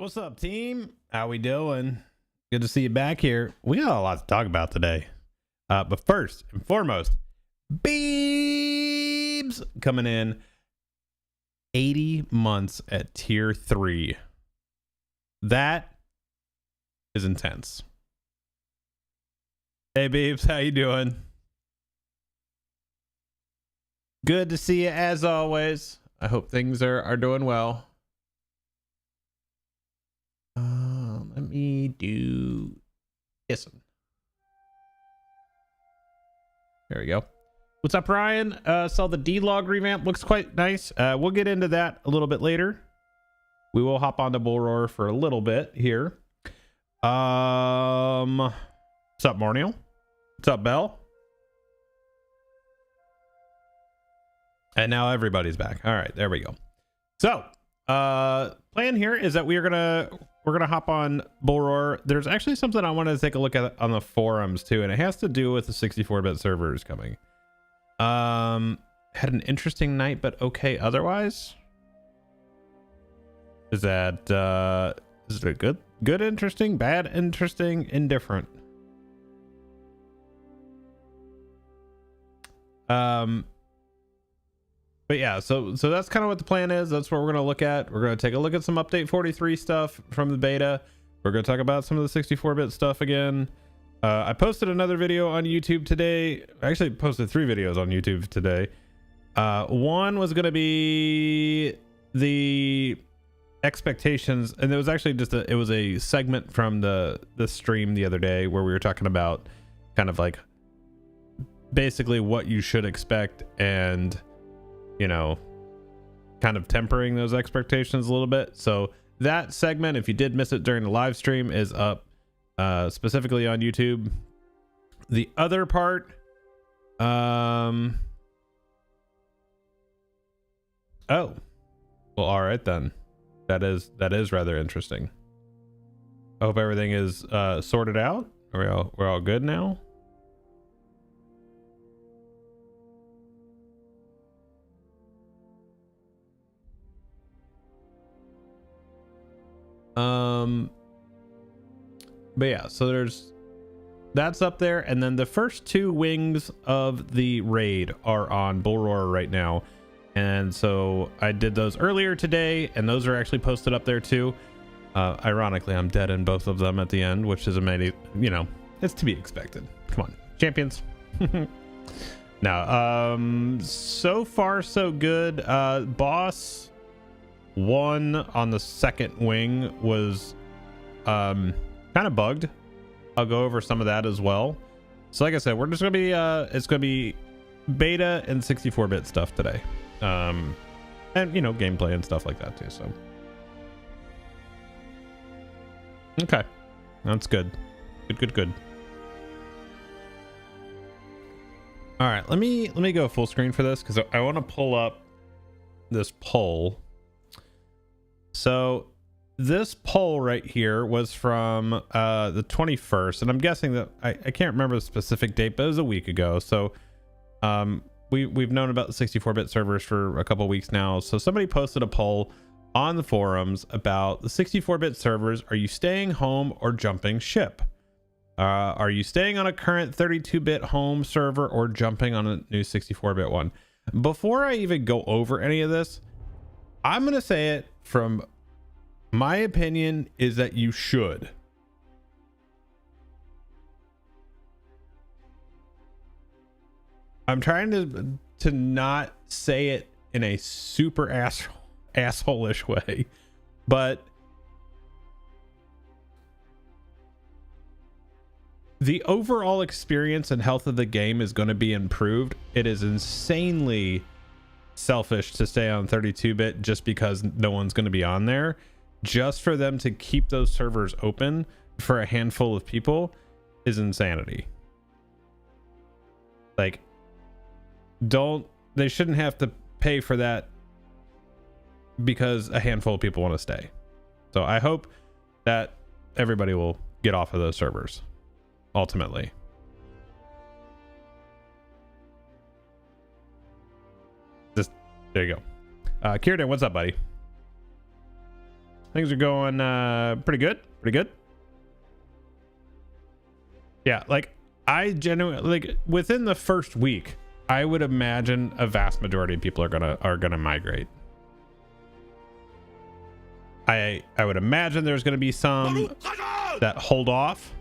What's up, team? How we doing? Good to see you back here. We got a lot to talk about today. But first and foremost, Beebs coming in 80 months at tier 3. That is intense. Hey, Beebs, how you doing? Good to see you as always. I hope things are doing well. Let me do this one. There we go. What's up, Ryan? Saw the D-Log revamp. Looks quite nice. We'll get into that a little bit later. We will hop onto Bull Roar for a little bit here. What's up, Morniel? What's up, Bell? And now everybody's back. All right, there we go. So, plan here is that we're gonna hop on Bull Roar. There's actually something I wanted to take a look at on the forums too, and it has to do with the 64-bit servers coming. Had an interesting night, but okay otherwise. Is that is it good interesting, bad interesting, indifferent? But yeah, so that's kind of what the plan is. That's what we're going to look at. We're going to take a look at some update 43 stuff from the beta. We're going to talk about some of the 64-bit stuff again. I posted another video on YouTube today. I actually posted 3 videos on YouTube today. One was going to be the expectations, and it was actually just it was a segment from the stream the other day where we were talking about kind of like basically what you should expect, and you know, kind of tempering those expectations a little bit. So that segment, if you did miss it during the live stream, is up specifically on YouTube. The other part, oh, well, all right then. That is rather interesting. I hope everything is sorted out. We're all good now. But yeah, so that's up there, and then the first 2 wings of the raid are on Bull Roar right now, and so I did those earlier today, and those are actually posted up there too. Ironically, I'm dead in both of them at the end, which is amazing. You know, it's to be expected. Come on, champions. Now, so far so good. Boss 1 on the second wing was kind of bugged. I'll go over some of that as well. So like I said, we're just gonna be it's gonna be beta and 64-bit stuff today, and you know, gameplay and stuff like that too. So okay, that's good. Good. All right, let me go full screen for this because I want to pull up this poll. So this poll right here was from the 21st, and I'm guessing that I can't remember the specific date, but it was a week ago. So we've known about the 64-bit servers for a couple weeks now. So somebody posted a poll on the forums about the 64-bit servers. Are you staying home or jumping ship? Are you staying on a current 32-bit home server or jumping on a new 64-bit one? Before I even go over any of this, I'm gonna say it from my opinion is that you should. I'm trying to not say it in a super asshole-ish way, but the overall experience and health of the game is going to be improved. It is insanely selfish to stay on 32-bit just because no one's going to be on there. Just for them to keep those servers open for a handful of people is insanity. Like, they shouldn't have to pay for that because a handful of people want to stay. So I hope that everybody will get off of those servers ultimately. Just there you go. Kieran, what's up, buddy? Things are going pretty good. Pretty good. Yeah, like I genuinely, like within the first week, I would imagine a vast majority of people are gonna migrate. I would imagine there's gonna be some that hold off.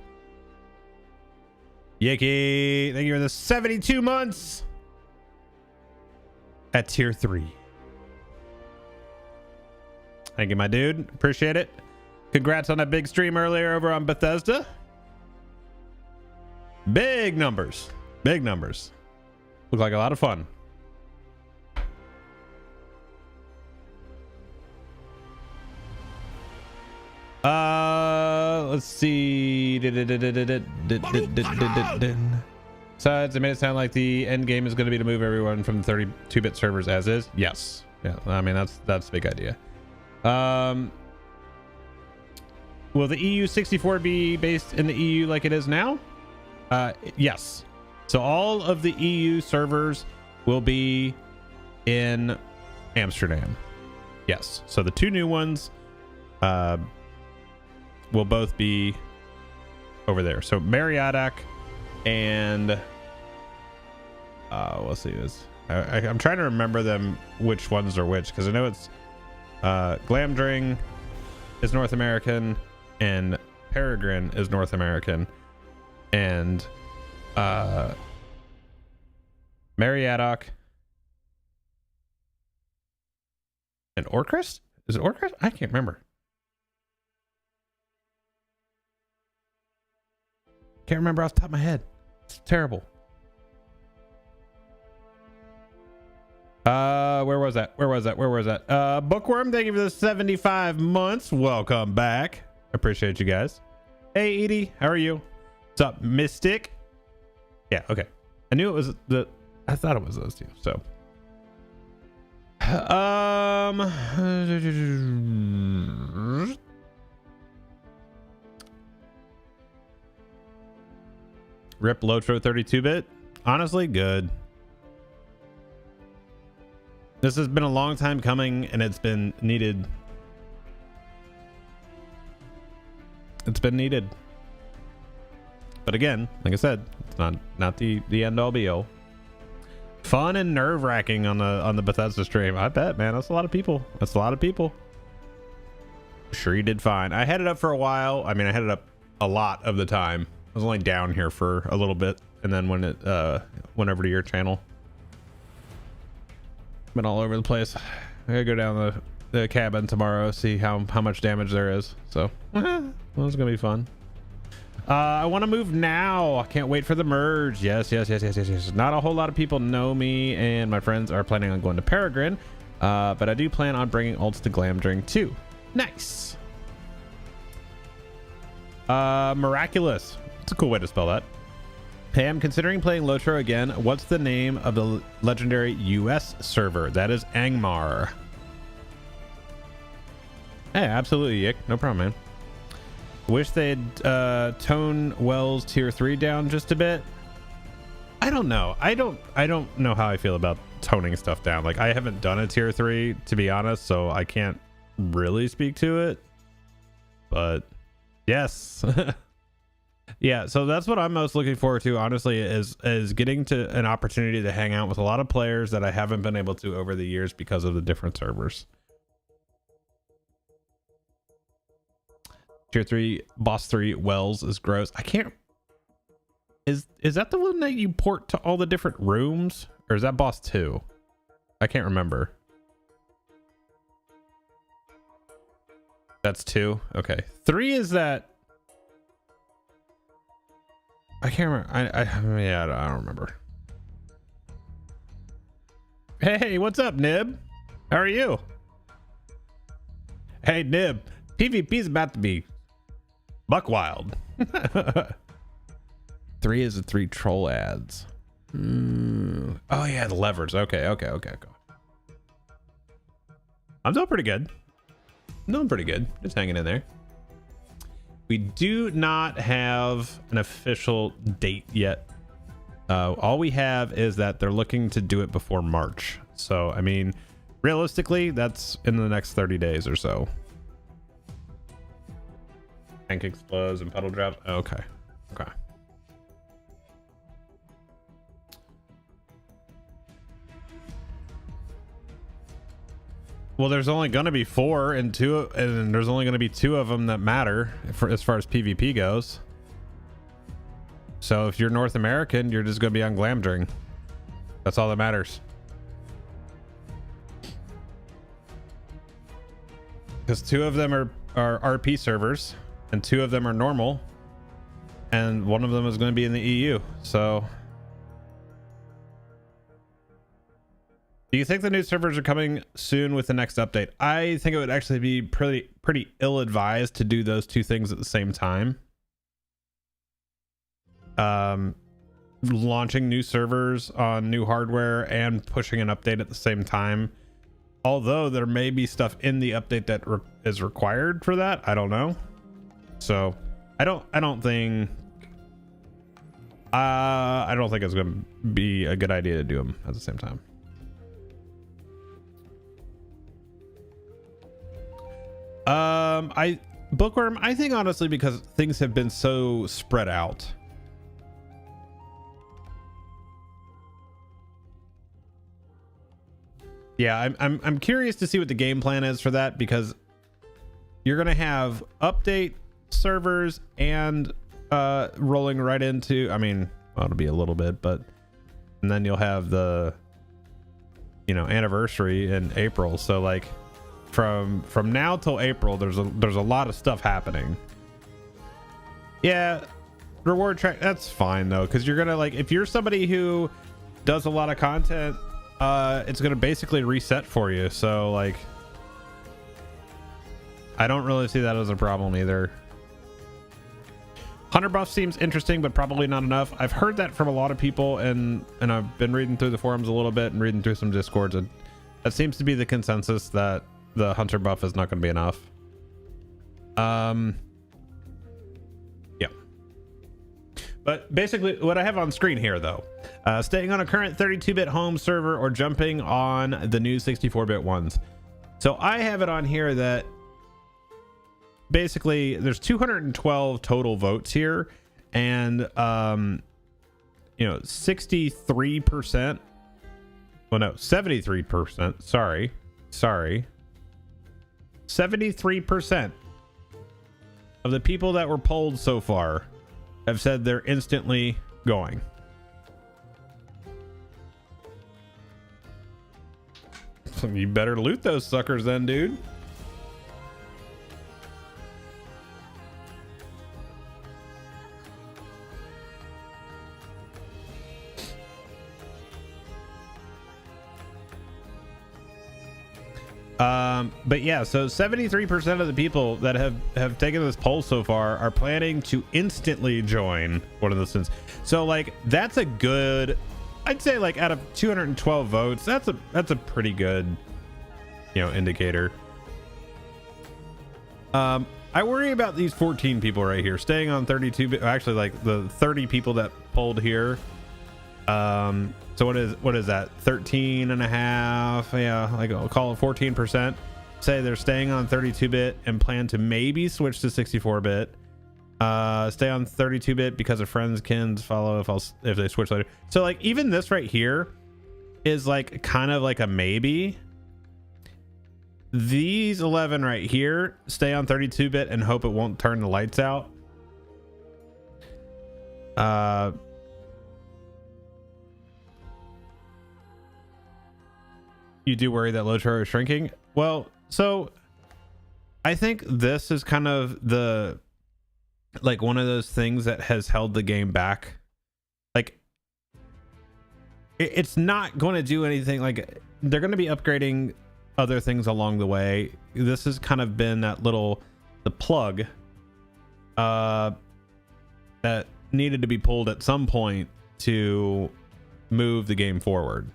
Yicky, thank you for the 72 months at tier 3. Thank you, my dude. Appreciate it. Congrats on that big stream earlier over on Bethesda. Big numbers. Big numbers. Look like a lot of fun. Let's see. Besides, it made it sound like the end game is going to be to move everyone from the 32-bit servers as is. Yes. Yeah. I mean, that's the big idea. Will the EU 64 be based in the EU like it is now? Yes. So all of the EU servers will be in Amsterdam. Yes. So the 2 new ones will both be over there. So Marriott and we'll see this. I'm trying to remember them, which ones are which, because I know it's Glamdring is North American and Peregrine is North American, and Marriott and Orchrist? Is it Orchrist? I can't remember. Can't remember off the top of my head. It's terrible. Where was that? Bookworm, thank you for the 75 months. Welcome back. Appreciate you guys. Hey Edie, how are you? What's up, Mystic? Yeah, okay. I knew it was I thought it was those two. So rip LOTRO 32-bit. Honestly, good. This has been a long time coming, and it's been needed. It's been needed. But again, like I said, it's not the end all be all. Fun and nerve-wracking on the Bethesda stream. I bet, man. That's a lot of people. That's a lot of people. Sure, you did fine. I had it up for a while. I mean, I had it up a lot of the time. I was only down here for a little bit, and then when it went over to your channel, been all over the place. I gotta go down the cabin tomorrow, see how much damage there is. So well, it's gonna be fun. I want to move now. I can't wait for the merge. Yes. Not a whole lot of people know me, and my friends are planning on going to Peregrine, but I do plan on bringing ults to Glamdring too. Nice. Miraculous. It's a cool way to spell that. Hey, I'm considering playing LOTRO again. What's the name of the legendary US server? That is Angmar. Hey, absolutely, Yick. No problem, man. Wish they'd tone Wells tier 3 down just a bit. I don't know. I don't know how I feel about toning stuff down. Like, I haven't done a tier 3, to be honest, so I can't really speak to it. But yes. Yeah, so that's what I'm most looking forward to, honestly, is getting to an opportunity to hang out with a lot of players that I haven't been able to over the years because of the different servers. Tier 3 boss 3 Wells is gross. I can't. Is that the one that you port to all the different rooms, or is that boss 2? I can't remember. That's 2. Okay. 3 is that. I can't remember. I don't remember. Hey, what's up, Nib? How are you? Hey, Nib. PvP's about to be buck wild. 3 is the 3 troll ads. Oh yeah, the levers. Okay. I'm doing pretty good. Just hanging in there. We do not have an official date yet. All we have is that they're looking to do it before March. So, I mean, realistically, that's in the next 30 days or so. Tank explodes and puddle drops. Okay. Okay. Well, there's only going to be 4 and there's only going to be 2 of them that matter as far as PvP goes. So if you're North American, you're just going to be on Glamdring. That's all that matters. Because 2 of them are RP servers and 2 of them are normal, and 1 of them is going to be in the EU. So do you think the new servers are coming soon with the next update? I think it would actually be pretty ill-advised to do those 2 things at the same time. Launching new servers on new hardware and pushing an update at the same time. Although there may be stuff in the update that is required for that. I don't know. So I don't think it's going to be a good idea to do them at the same time. Bookworm, I think honestly, because things have been so spread out. Yeah, I'm curious to see what the game plan is for that, because you're gonna have update servers and rolling right into, I mean, well, it'll be a little bit, but and then you'll have the, you know, anniversary in April. So like from now till April, there's a lot of stuff happening. Yeah, reward track, that's fine though, because you're gonna, like, if you're somebody who does a lot of content, it's gonna basically reset for you. So like, I don't really see that as a problem either. Hunter buff seems interesting, but probably not enough. I've heard that from a lot of people, and I've been reading through the forums a little bit and reading through some discords, and that seems to be the consensus, that the hunter buff is not going to be enough. Yeah, but basically what I have on screen here though, staying on a current 32-bit home server or jumping on the new 64-bit ones. So I have it on here that basically there's 212 total votes here, and you know, 63%, well no, 73%, sorry 73% of the people that were polled so far have said they're instantly going. So you better loot those suckers then, dude. But yeah, so 73% of the people that have taken this poll so far are planning to instantly join one of the sins. So like, that's a good, I'd say, like, out of 212 votes, that's a pretty good, you know, indicator. I worry about these 14 people right here staying on 32, actually like the 30 people that polled here. So what is that, 13 and a half? Yeah, like I'll call it 14%. Say they're staying on 32-bit and plan to maybe switch to 64-bit. Stay on 32-bit because of friends, kins, follow if they switch later. So like, even this right here is like kind of like a maybe. These 11 right here stay on 32-bit and hope it won't turn the lights out. You do worry that LOTRO is shrinking? Well, so I think this is kind of the, like, one of those things that has held the game back. Like, it's not going to do anything. Like, they're going to be upgrading other things along the way. This has kind of been that the plug that needed to be pulled at some point to move the game forward.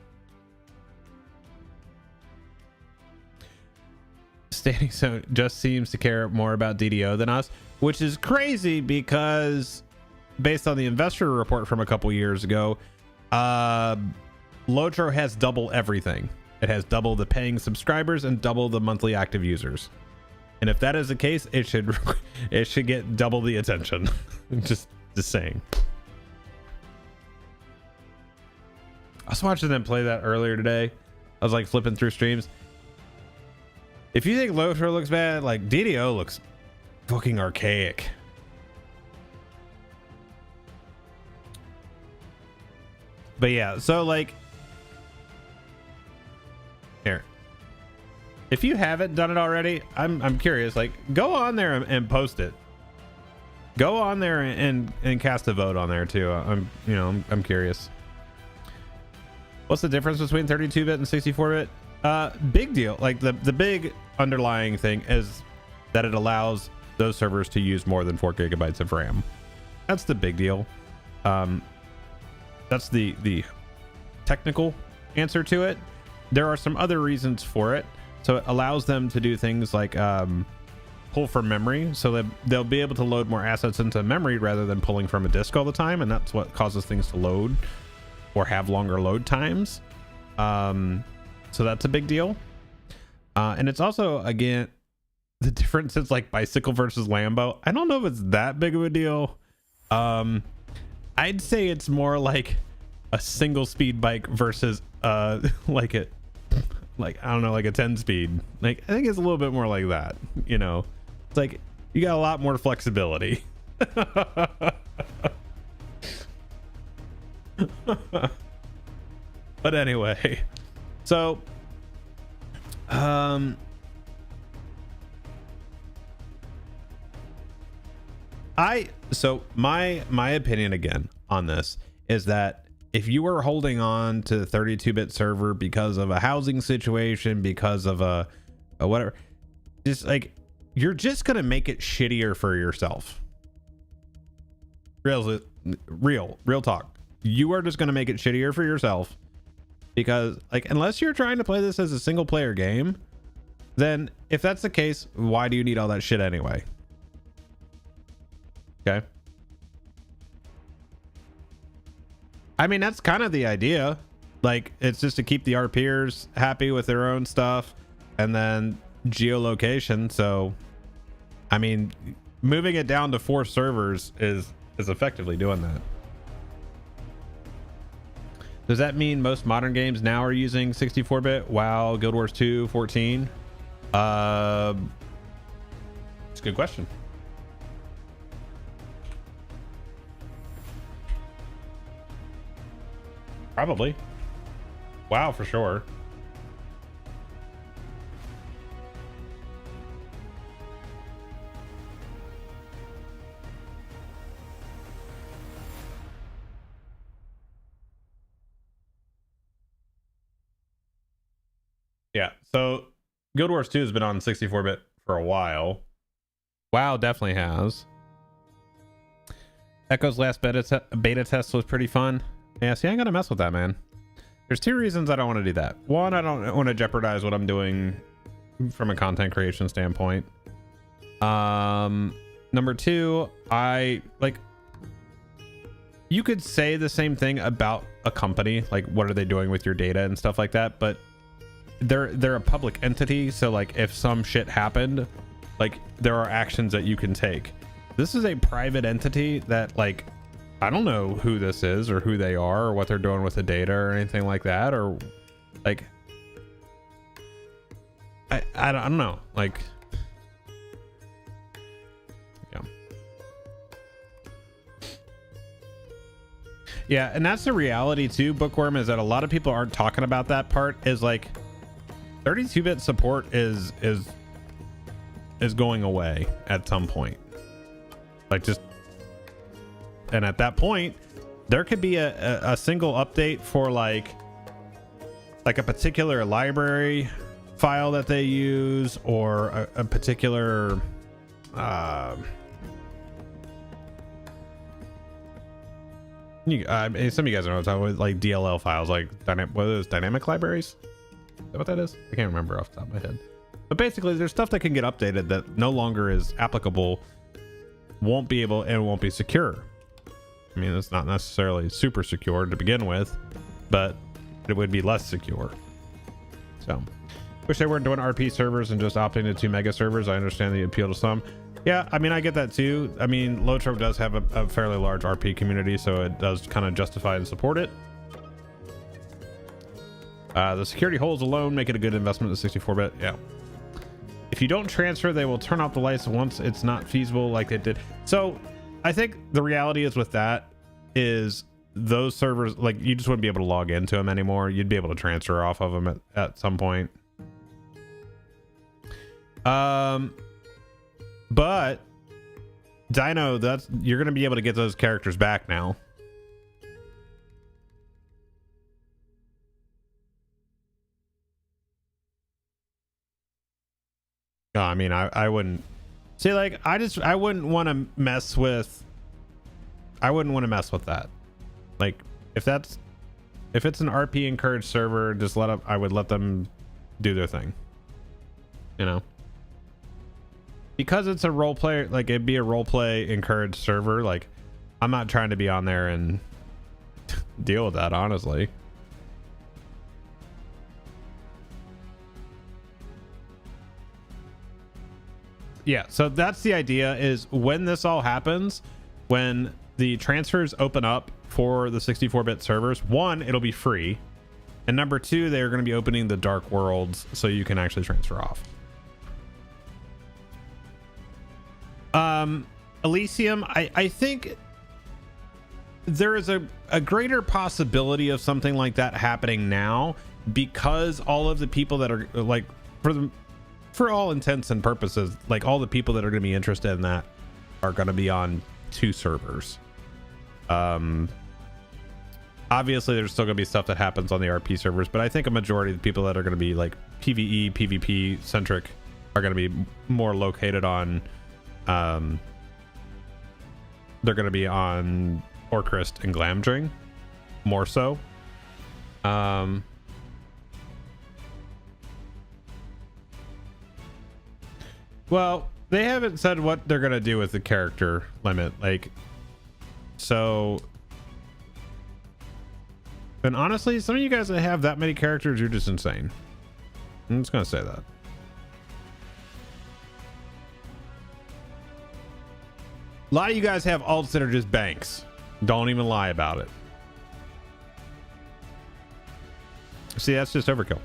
Standing Zone just seems to care more about DDO than us, which is crazy because based on the investor report from a couple years ago, LOTRO has double everything. It has double the paying subscribers and double the monthly active users. And if that is the case, it should get double the attention. just saying. I was watching them play that earlier today. I was like flipping through streams. If you think LOTRO looks bad, like DDO looks fucking archaic. But yeah, so like here, if you haven't done it already, I'm curious, like go on there and post it. Go on there and cast a vote on there too. I'm curious. What's the difference between 32-bit and 64-bit? Big deal. Like the big underlying thing is that it allows those servers to use more than 4 gigabytes of RAM. That's the big deal. That's the technical answer to it. There are some other reasons for it. So it allows them to do things like pull from memory, so that they'll be able to load more assets into memory rather than pulling from a disk all the time, and that's what causes things to load or have longer load times. So that's a big deal. And it's also, again, the difference is like bicycle versus Lambo. I don't know if it's that big of a deal. I'd say it's more like a single speed bike versus like I don't know, like a 10 speed. Like I think it's a little bit more like that, you know. It's like you got a lot more flexibility. But anyway, so my opinion again on this is that if you were holding on to the 32-bit server because of a housing situation, because of a whatever, just like you're just gonna make it shittier for yourself. Real talk. You are just gonna make it shittier for yourself, because like unless you're trying to play this as a single player game, then if that's the case, why do you need all that shit anyway? Okay. I mean, that's kind of the idea. Like, it's just to keep the RPers happy with their own stuff, and then geolocation. So, I mean, moving it down to 4 servers is effectively doing that. Does that mean most modern games now are using 64-bit? WoW, Guild Wars 2, 14? It's a good question. Probably. WoW for sure. Yeah, so Guild Wars 2 has been on 64-bit for a while. WoW definitely has. Echo's last beta test was pretty fun. Yeah, see, I ain't gonna mess with that, man. There's 2 reasons I don't want to do that. One, I don't want to jeopardize what I'm doing from a content creation standpoint. Number 2, you could say the same thing about a company, like what are they doing with your data and stuff like that, but they're a public entity, so like if some shit happened, like there are actions that you can take. This is a private entity that, like, I don't know who this is or who they are or what they're doing with the data or anything like that, or like I don't know, like, yeah, and that's the reality too, Bookworm, is that a lot of people aren't talking about that part. Is like 32-bit support is going away at some point, like, just, and at that point there could be a single update for like a particular library file that they use, or a particular some of you guys know what I'm talking about, like DLL files, like what are those, dynamic libraries? Is that what that is? I can't remember off the top of my head. But basically there's stuff that can get updated that no longer is applicable, won't be able, and won't be secure. I mean, it's not necessarily super secure to begin with, but it would be less secure. So Wish they weren't doing RP servers and just opting to 2 mega servers. I understand the appeal to some. Yeah, I mean, I get that too. I mean, LOTRO does have a fairly large RP community, so it does kind of justify and support it. The security holes alone make it a good investment in 64-bit. Yeah. If you don't transfer, they will turn off the lights once it's not feasible like they did. So I think the reality is with that is those servers, like, you just wouldn't be able to log into them anymore. You'd be able to transfer off of them at some point. But Dino, you're going to be able to get those characters back now. I mean, I wouldn't see, like, I wouldn't want to mess with that. Like, if it's an RP encouraged server, just I would let them do their thing, you know, because it's a role play, like, it'd be a role play encouraged server. Like, I'm not trying to be on there and deal with that, honestly. Yeah, so that's the idea, is when this all happens, when the transfers open up for the 64-bit servers, one, it'll be free, and number two, they're going to be opening the dark worlds so you can actually transfer off. Elysium, I think there is a greater possibility of something like that happening now, because all of the people that are, like, for all intents and purposes, like, all the people that are going to be interested in that are going to be on 2 servers. Obviously there's still going to be stuff that happens on the RP servers, but I think a majority of the people that are going to be, like, PvE, PvP centric are going to be more located on, they're going to be on Orcrist and Glamdring more so. Well, they haven't said what they're going to do with the character limit. Like, so, and honestly, some of you guys that have that many characters, you're just insane. I'm just going to say that. A lot of you guys have alts that are just banks. Don't even lie about it. See, that's just overkill.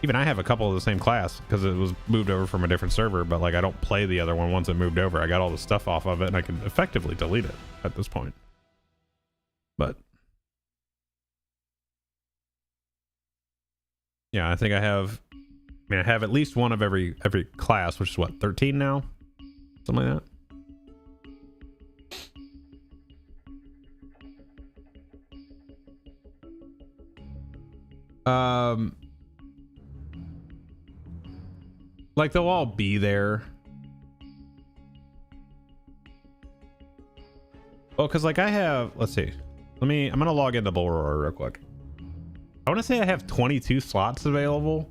Even I have a couple of the same class because it was moved over from a different server, but, like, I don't play the other one once it moved over. I got all the stuff off of it and I can effectively delete it at this point. But yeah, I think I have at least one of every class, which is what, 13 now? Something like that. Like, they'll all be there. Well, because, like, I have, let's see. I'm gonna log into Bludborn real quick. I want to say I have 22 slots available.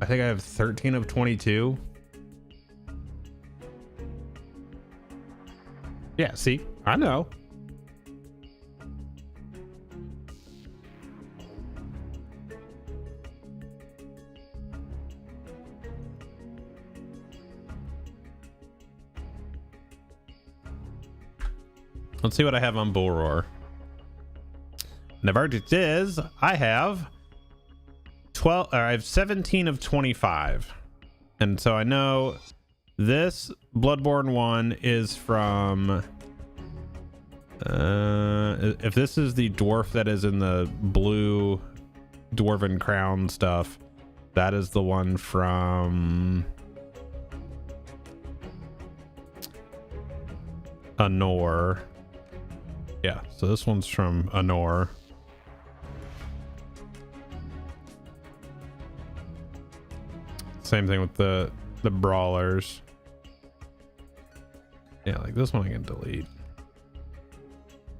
I think I have 13 of 22. Yeah, see, I know. Let's see what I have on Bull Roar. And the verdict is I have 17 of 25. And so I know this Bludborn one is from if this is the dwarf that is in the blue dwarven crown stuff, that is the one from Anor. Yeah, so this one's from Anor. Same thing with the brawlers. Yeah, like this one I can delete.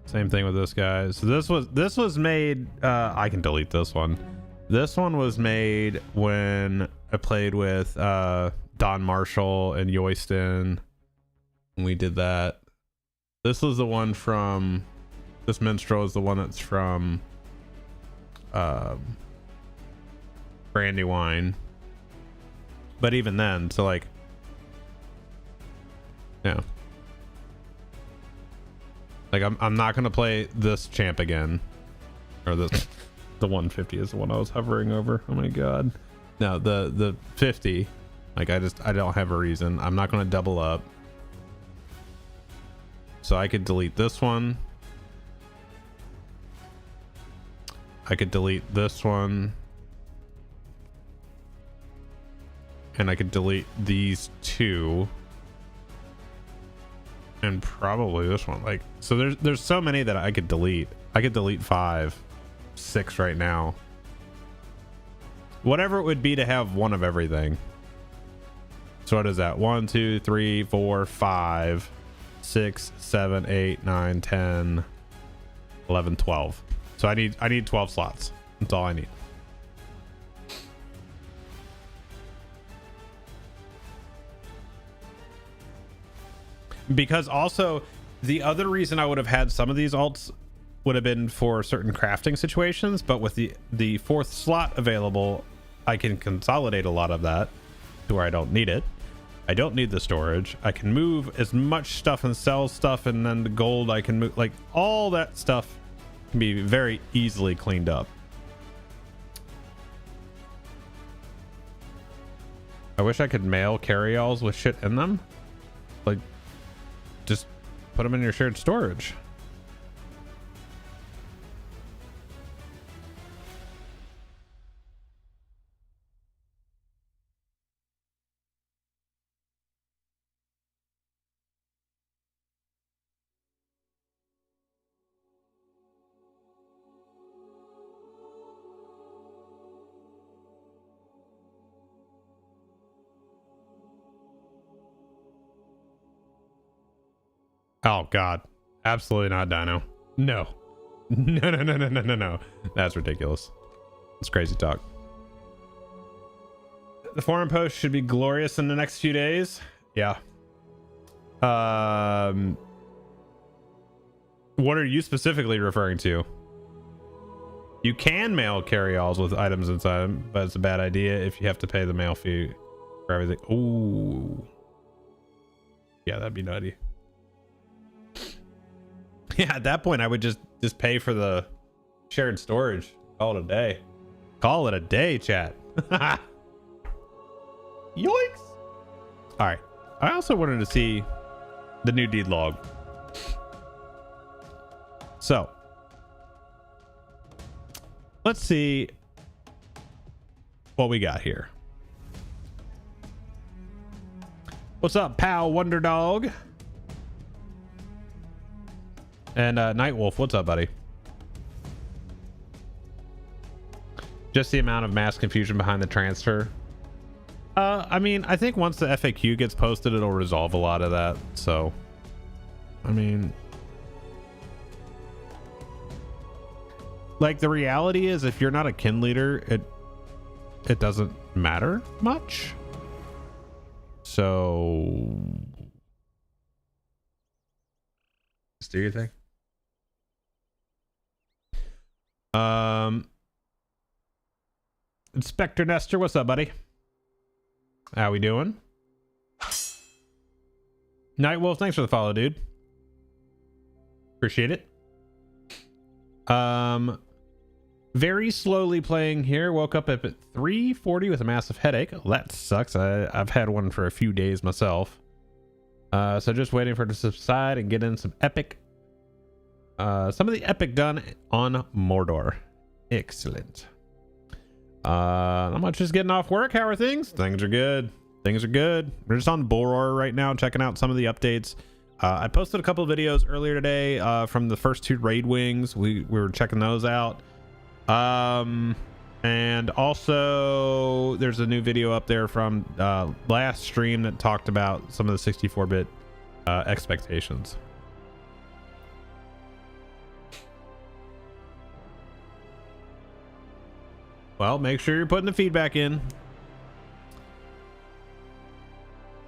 Same thing with this guy. So this was made, I can delete this one. This one was made when I played with Don Marshall and Yoyston We did that. This is the one from, this minstrel is the one that's from Brandywine. But even then, so like, yeah. Like I'm not gonna play this champ again. Or the 150 is the one I was hovering over. Oh my god. No, the 50. Like I don't have a reason. I'm not gonna double up. So I could delete this one. I could delete this one. And I could delete these two. And probably this one. Like, so there's so many that I could delete. I could delete 5, 6 right now. Whatever it would be to have one of everything. So what is that? 1, 2, 3, 4, 5, 6, 7, 8, 9, 10, 11, 12. So I need 12 slots. That's all I need. Because also the other reason I would have had some of these alts would have been for certain crafting situations, but with the 4th slot available, I can consolidate a lot of that to where I don't need it. I don't need the storage. I can move as much stuff and sell stuff, and then the gold I can move, like all that stuff can be very easily cleaned up. I wish I could mail carry-alls with shit in them. Like, just put them in your shared storage. Oh god, absolutely not, Dino. No. No. That's ridiculous. It's crazy talk. The forum post should be glorious in the next few days. Yeah. What are you specifically referring to? You can mail carry-alls with items inside them, but it's a bad idea if you have to pay the mail fee for everything. Ooh. Yeah, that'd be nutty. Yeah, at that point I would just pay for the shared storage. Call it a day. Call it a day, chat. Yoinks. All right. I also wanted to see the new deed log. So let's see what we got here. What's up, pal Wonder Dog? And Nightwolf, what's up, buddy? Just the amount of mass confusion behind the transfer. I mean, I think once the FAQ gets posted, it'll resolve a lot of that. So, I mean, like the reality is, if you're not a kin leader, it doesn't matter much. So, just do your thing. Inspector Nestor, what's up, buddy? How we doing? Nightwolf, thanks for the follow, dude. Appreciate it. Very slowly playing here. Woke up at 3:40 with a massive headache. Well, that sucks. I've had one for a few days myself. So just waiting for it to subside and get in some epic. Some of the epic done on Mordor. Excellent. Not much, just getting off work. How are things? Things are good. Things are good. We're just on Bullroar right now, checking out some of the updates. I posted a couple of videos earlier today from the first 2 raid wings. We were checking those out. And also there's a new video up there from last stream that talked about some of the 64-bit expectations. Well, make sure you're putting the feedback in.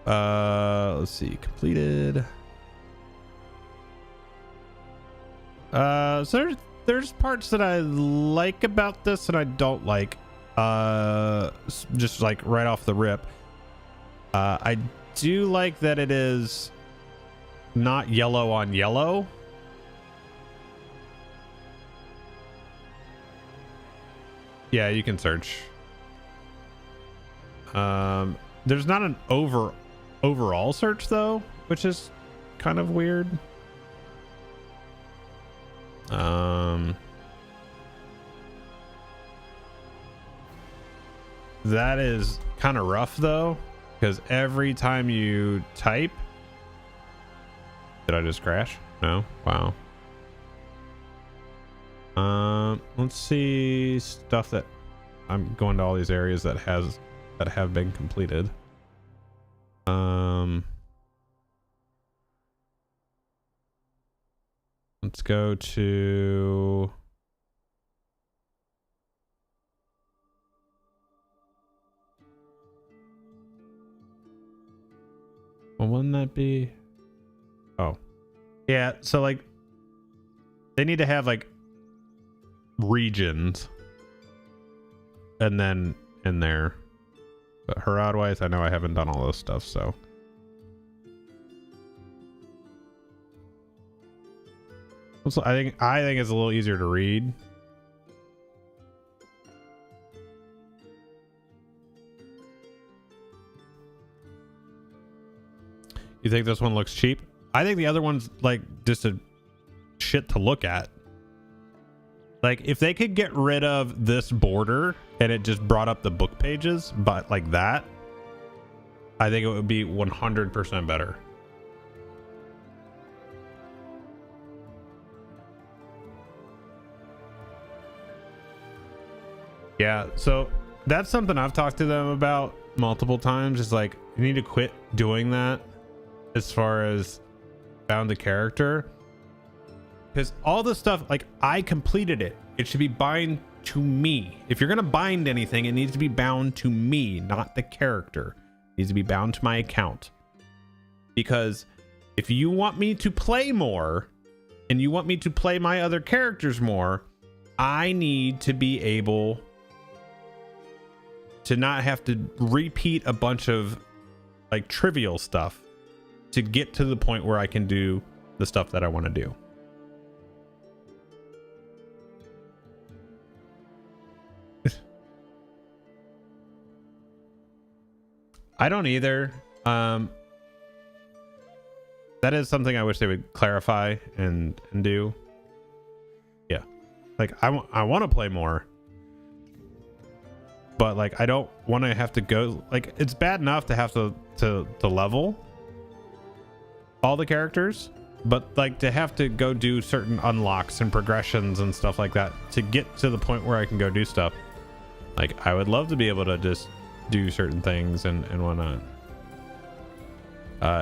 Let's see, completed. So there's parts that I like about this and I don't like. Just like right off the rip. I do like that it is not yellow on yellow. Yeah, you can search. There's not an overall search though, which is kind of weird. That is kind of rough though, because every time you type, did I just crash? No. Wow. Let's see stuff that I'm going to all these areas that have been completed. Let's go to well, wouldn't that be? Oh, yeah. So like, they need to have like regions, and then in there. But Herod-wise, I know I haven't done all this stuff, so. Also, I think it's a little easier to read. You think this one looks cheap? I think the other one's like just a shit to look at. Like if they could get rid of this border and it just brought up the book pages, but like that, I think it would be 100% better. Yeah, so that's something I've talked to them about multiple times. Is like, you need to quit doing that as far as bound to character, because all the stuff, like, I completed it. It should be bind to me. If you're gonna bind anything, it needs to be bound to me, not the character. It needs to be bound to my account. Because if you want me to play more and you want me to play my other characters more, I need to be able to not have to repeat a bunch of like trivial stuff to get to the point where I can do the stuff that I want to do. I don't either. That is something I wish they would clarify and do. Yeah, like I want to play more, but like I don't want to have to go, like, it's bad enough to have to level all the characters, but like to have to go do certain unlocks and progressions and stuff like that to get to the point where I can go do stuff. Like I would love to be able to just do certain things and whatnot.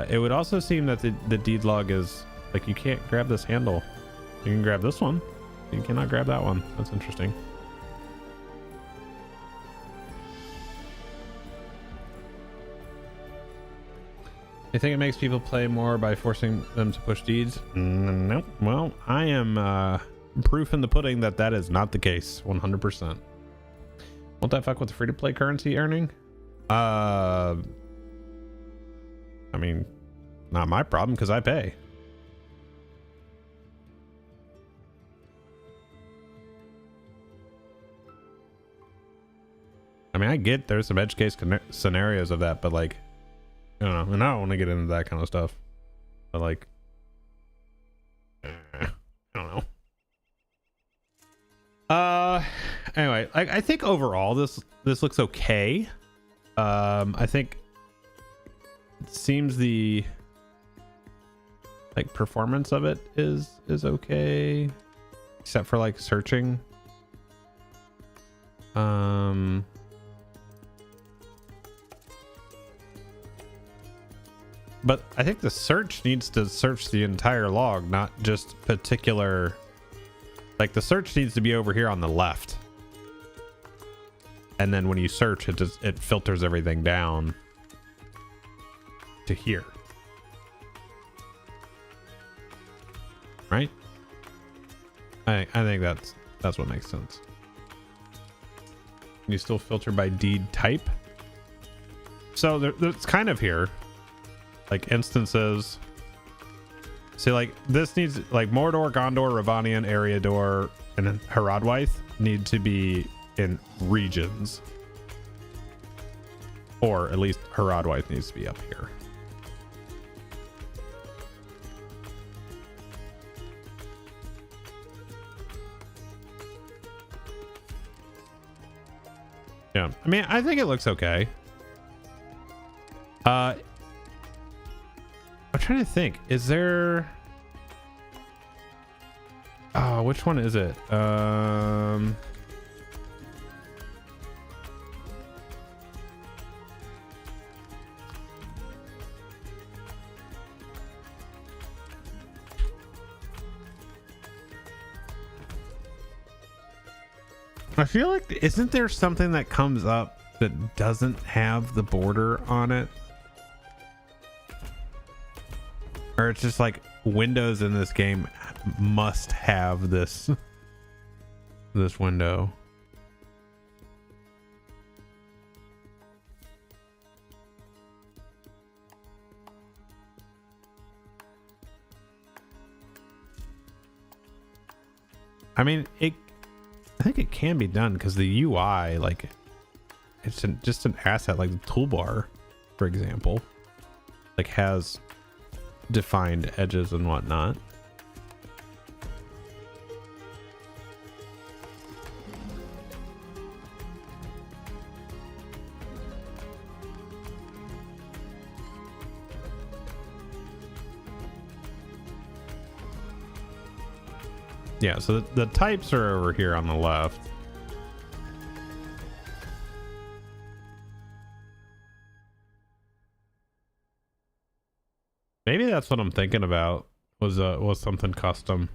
It would also seem that the deed log is like, you can't grab this handle. You can grab this one. You cannot grab that one. That's interesting. You think it makes people play more by forcing them to push deeds? Nope. Well, I am proof in the pudding that that is not the case. 100%. Won't that fuck with the free-to-play currency earning? I mean, not my problem because I pay. I mean, I get there's some edge case scenarios of that, but like, I don't know. And I don't want to get into that kind of stuff. But like, I don't know. Anyway, I think overall this looks okay. I think it seems the like performance of it is okay, except for like searching. But I think the search needs to search the entire log, not just particular. Like the search needs to be over here on the left. And then when you search, it filters everything down to here. Right? I think that's what makes sense. Can you still filter by deed type? So there's kind of here, like instances. See, like this needs like Mordor, Gondor, Ravanian, Eriador, and then Haradwaith need to be in regions, or at least Haradwaith needs to be up here. Yeah, I mean, I think it looks okay. I'm trying to think. Is there? Oh, which one is it? I feel like, isn't there something that comes up that doesn't have the border on it? Or it's just like windows in this game must have this window. I mean, I think it can be done because the UI, like, it's just an asset, like the toolbar, for example, like has defined edges and whatnot. Yeah, so the types are over here on the left. Maybe that's what I'm thinking about, was something custom.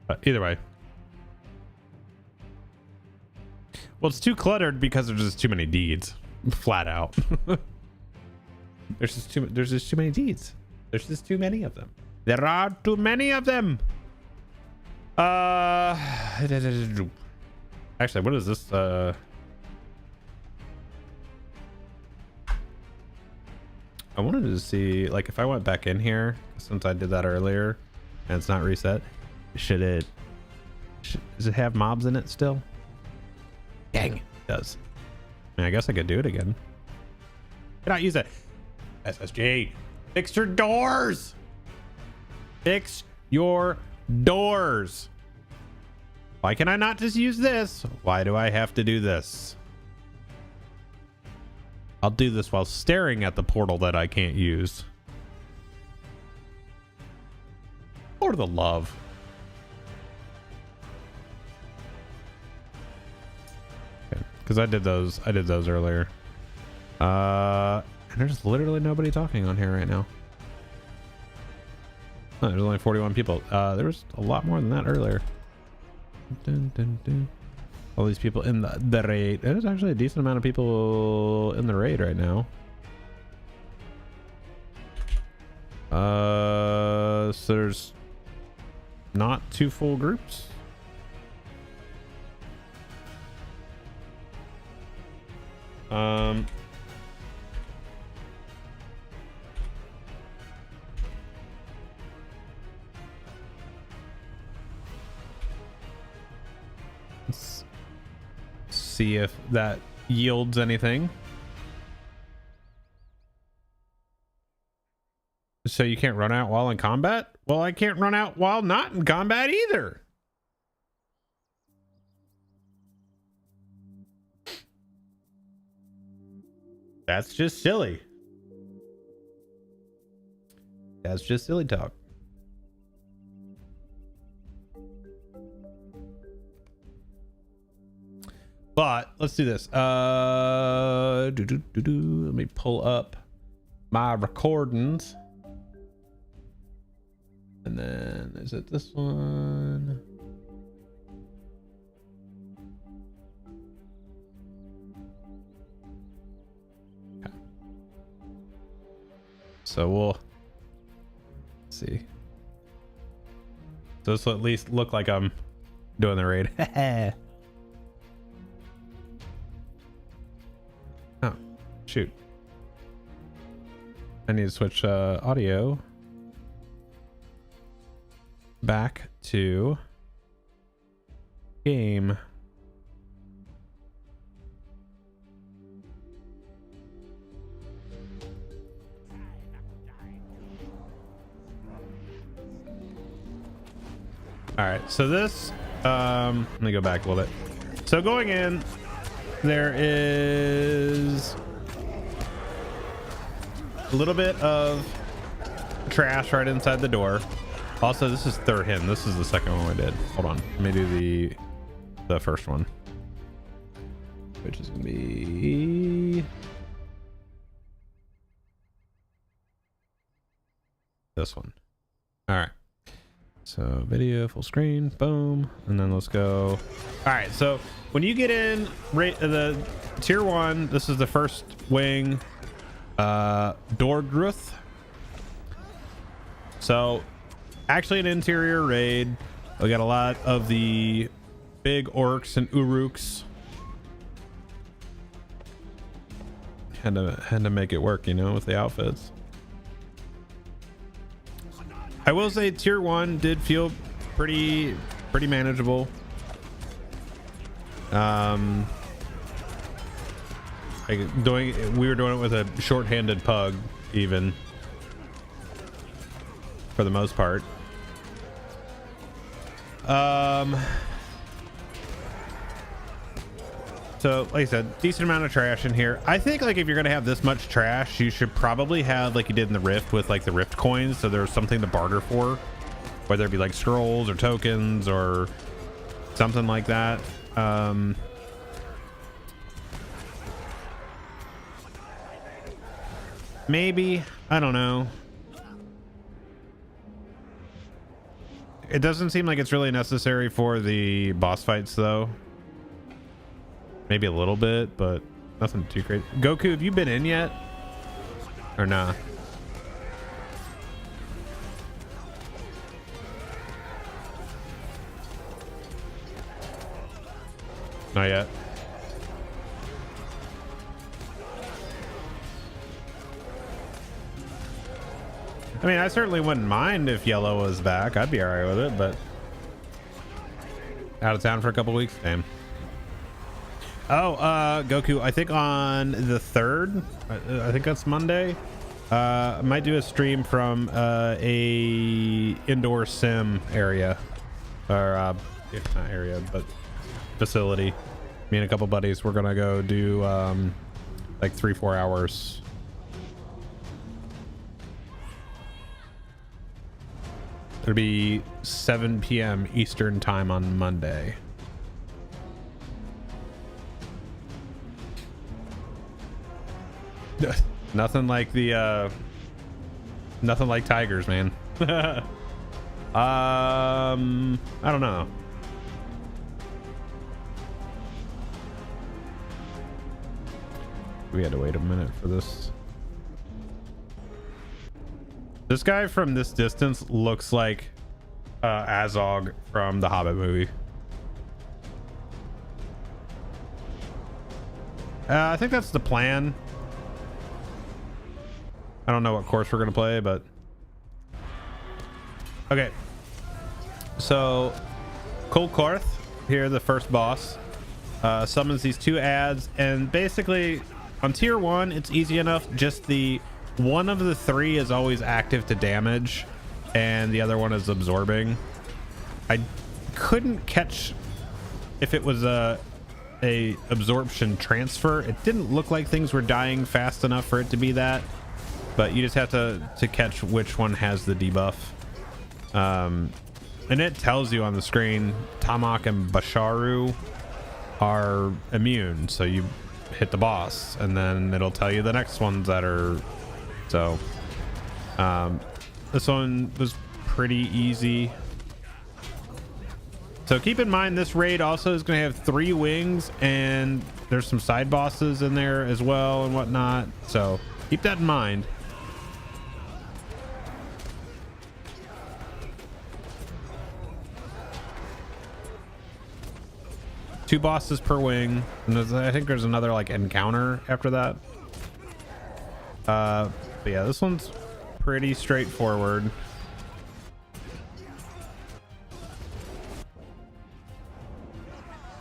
But either way. Well, it's too cluttered because there's just too many deeds. Flat out. There's just too many deeds. There's just too many of them. There are too many of them. Actually, what is this? I wanted to see, like, if I went back in here, since I did that earlier and it's not reset, does it have mobs in it still? Dang, it does. I mean, I guess I could do it again. Cannot use it. SSG, fix your doors. Fix your doors. Why can I not just use this? Why do I have to do this? I'll do this while staring at the portal that I can't use. Or the love. Okay, because I did those earlier. And there's literally nobody talking on here right now. Oh, there's only 41 people. There was a lot more than that earlier. Dun, dun, dun. All these people in the raid. There's actually a decent amount of people in the raid right now. So there's not 2 full groups. Let's see if that yields anything. So you can't run out while in combat? Well, I can't run out while not in combat either. That's just silly. That's just silly talk. But let's do this. Let me pull up my recordings. And then is it this one? Okay. So we'll see. So this will at least look like I'm doing the raid. Oh, shoot. I need to switch audio back to game. All right, so this, let me go back a little bit. So going in, there is a little bit of trash right inside the door. Also, this is third hidden. This is the second one we did. Hold on, let me do the first one, which is gonna be this one. All right. So video full screen, boom, and then let's go. All right, so when you get in the tier 1, this is the first wing, Dordruth. So actually an interior raid. We got a lot of the big orcs and uruks. Had to make it work, you know, with the outfits. I will say tier 1 did feel pretty manageable. We were doing it with a short-handed pug, even, for the most part. So like I said, decent amount of trash in here. I think like if you're gonna have this much trash, you should probably have like you did in the Rift with like the Rift coins, so there's something to barter for, whether it be like scrolls or tokens or something like that. Maybe, I don't know. It doesn't seem like it's really necessary for the boss fights though. Maybe a little bit, but nothing too crazy. Goku, have you been in yet? Or nah? Not yet. I mean, I certainly wouldn't mind if Yellow was back. I'd be all right with it, but out of town for a couple weeks, damn. Oh, Goku, I think on the 3rd, I think that's Monday, I might do a stream from a indoor sim area, or not area, but facility. Me and a couple buddies, we're gonna go do like 3-4 hours. It'll be 7 p.m. Eastern time on Monday. Nothing like the nothing like tigers, man. I don't know. We had to wait a minute for this. This guy from this distance looks like Azog from the Hobbit movie. I think that's the plan. I don't know what course we're gonna play, but okay. So Kolkarth here, the first boss, summons these 2 ads, and basically on tier 1 it's easy enough. Just the one of the 3 is always active to damage and the other one is absorbing. I couldn't catch if it was a absorption transfer. It didn't look like things were dying fast enough for it to be that, but you just have to catch which one has the debuff. And it tells you on the screen Tamak and Basharu are immune, so you hit the boss and then it'll tell you the next ones that are. So this one was pretty easy. So keep in mind this raid also is going to have 3 wings and there's some side bosses in there as well and whatnot, so keep that in mind. 2 bosses per wing, and I think there's another like encounter after that. But yeah, this one's pretty straightforward.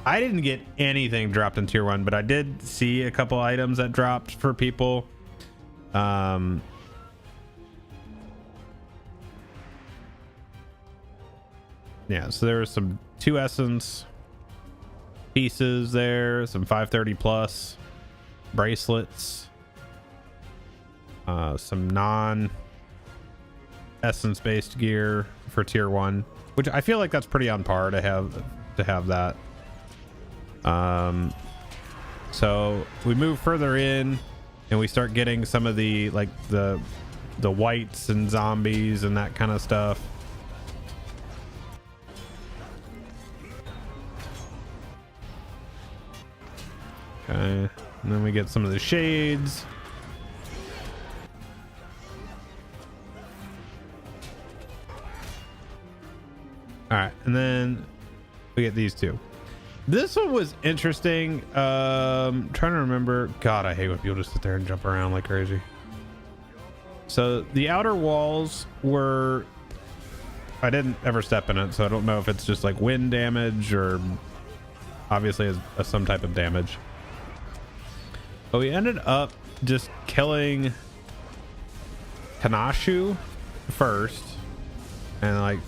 I didn't get anything dropped in tier 1, but I did see a couple items that dropped for people. Yeah, so there was some 2 essence pieces there, some 530 plus bracelets, some non essence based gear for tier 1, which I feel like that's pretty on par to have that. So we move further in and we start getting some of the like the whites and zombies and that kind of stuff. Okay, and then we get some of the shades. All right, and then we get these 2. This one was interesting. Trying to remember. God, I hate when people just sit there and jump around like crazy. So the outer walls were, I didn't ever step in it, so I don't know if it's just like wind damage or obviously some type of damage. But we ended up just killing Kanashu first, and like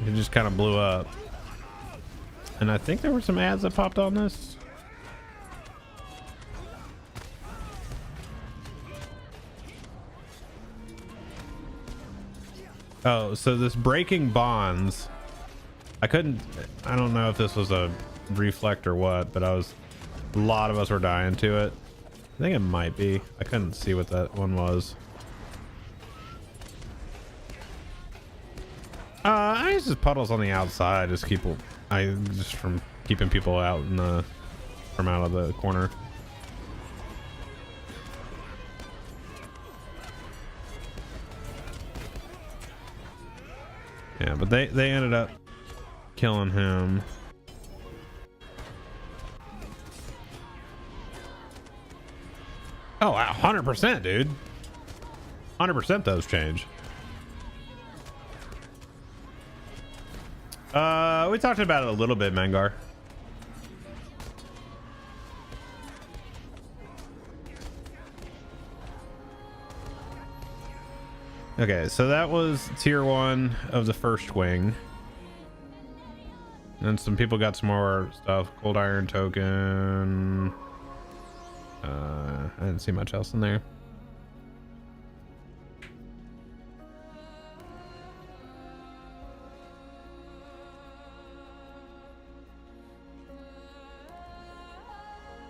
it just kind of blew up. And I think there were some ads that popped on this. Oh, so this breaking bonds, I don't know if this was a reflect or what, but a lot of us were dying to it. I think it might be. I couldn't see what that one was. I use just puddles on the outside, just from keeping people out from out of the corner. Yeah, but they ended up killing him. Oh wow, 100%, dude. 100% those change. We talked about it a little bit, Mangar. Okay, so that was tier 1 of the first wing. And some people got some more stuff. Cold iron token. I didn't see much else in there.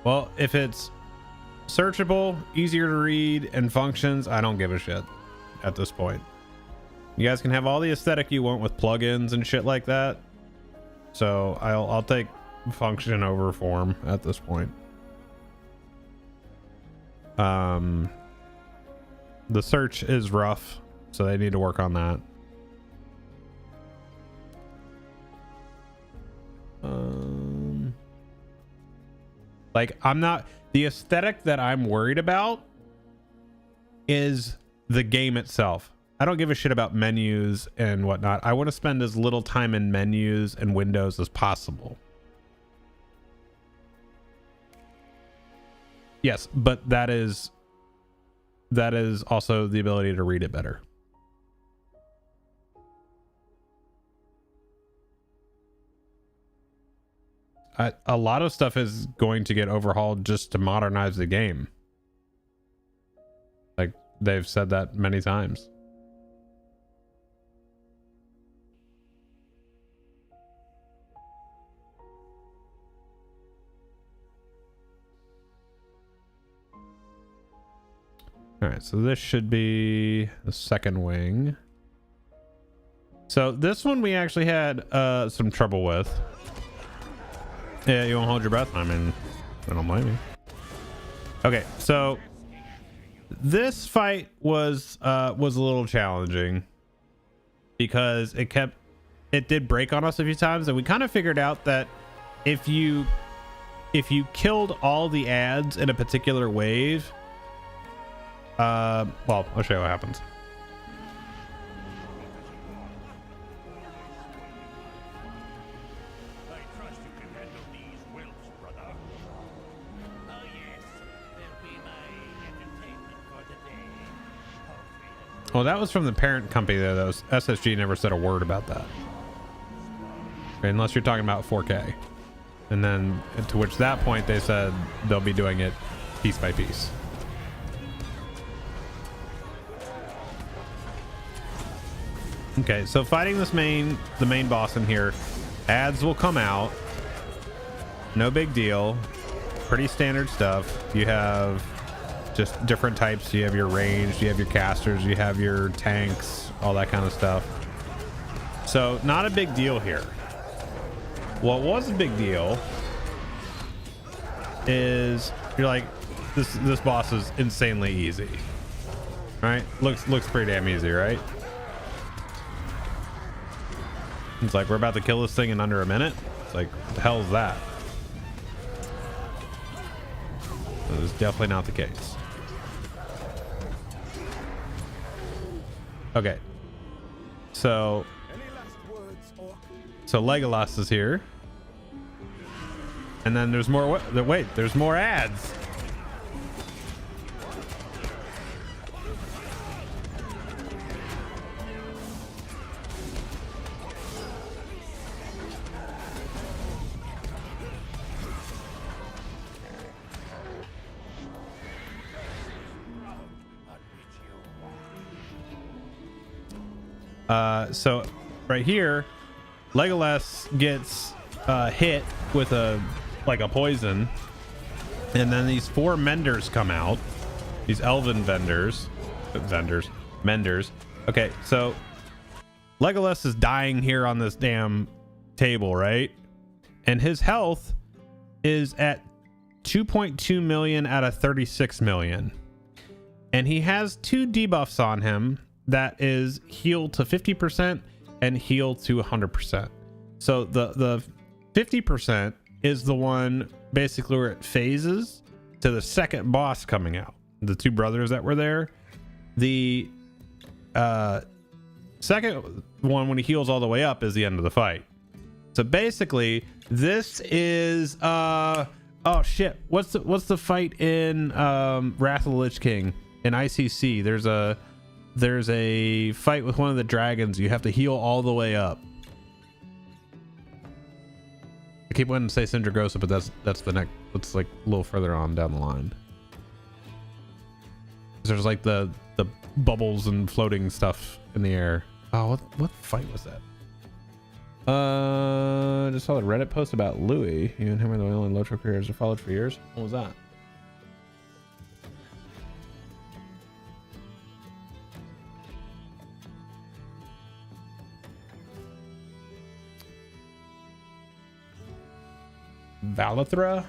Well, if it's searchable, easier to read, and functions, I don't give a shit at this point. You guys can have all the aesthetic you want with plugins and shit like that. So I'll take function over form at this point. The search is rough, so they need to work on that. Like, the aesthetic that I'm worried about is the game itself. I don't give a shit about menus and whatnot. I want to spend as little time in menus and windows as possible. Yes, but that is also the ability to read it better. A lot of stuff is going to get overhauled just to modernize the game. Like, they've said that many times. All right, so this should be the second wing. So this one we actually had some trouble with. Yeah, you won't hold your breath. I mean, I don't blame you. Okay, so this fight was a little challenging because it did break on us a few times, and we kind of figured out that if you killed all the ads in a particular wave, well, I'll show you what happens. Well, that was from the parent company there. That was SSG never said a word about that. Unless you're talking about 4K. And then to which that point they said they'll be doing it piece by piece. Okay, so fighting the main boss in here, ads will come out. No big deal. Pretty standard stuff. You have just different types. You have your ranged, you have your casters, you have your tanks, all that kind of stuff. So not a big deal here. What was a big deal is you're like, this boss is insanely easy, right? Looks pretty damn easy, right? It's like, we're about to kill this thing in under a minute. It's like, what the hell is that? That is definitely not the case. Okay, so Legolas is here, and then there's more. Wait, there's more ads. So right here, Legolas gets hit with a poison, and then these 4 menders come out. These elven menders. Okay, so Legolas is dying here on this damn table, right? And his health is at 2.2 million out of 36 million, and he has 2 debuffs on him. That is heal to 50% and heal to 100%. So the 50% is the one basically where it phases to the second boss coming out. The 2 brothers that were there. The second one, when he heals all the way up, is the end of the fight. So basically, this is oh shit. What's the fight in Wrath of the Lich King in ICC? There's a fight with one of the dragons. You have to heal all the way up. I keep wanting to say Sindragosa, but that's the next. It's like a little further on down the line. There's like the bubbles and floating stuff in the air. Oh, what fight was that? I just saw a Reddit post about Louis. You and him are the only LOTRO creators I followed for years. What was that? Valithra?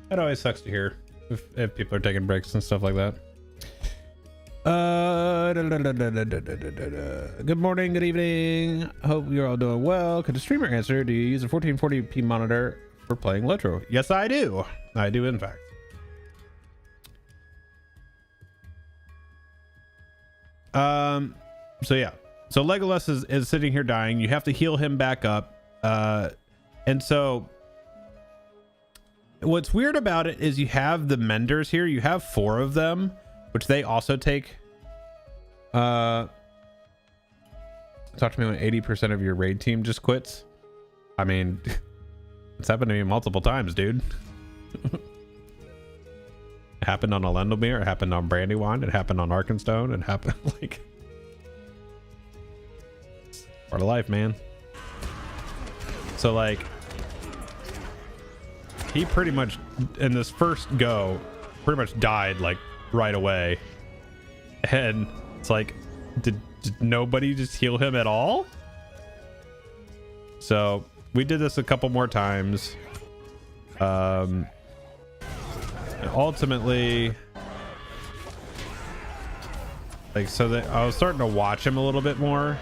That always sucks to hear if people are taking breaks and stuff like that. Good morning, good evening. Hope you're all doing well. Could the streamer answer, do you use a 1440p monitor for playing LOTRO? Yes, I do. I do, in fact. So yeah. So Legolas is sitting here dying. You have to heal him back up. And so What's weird about it is you have the menders here. You have 4 of them, which they also take. Talk to me when 80% of your raid team just quits. I mean, it's happened to me multiple times, dude. It happened on Alendomir. It happened on Brandywine. It happened on Arkenstone. It happened like part of life, man. So like, he pretty much in this first go pretty much died like right away, and it's like, did nobody just heal him at all? So we did this a couple more times. And ultimately, like, so that I was starting to watch him a little bit more.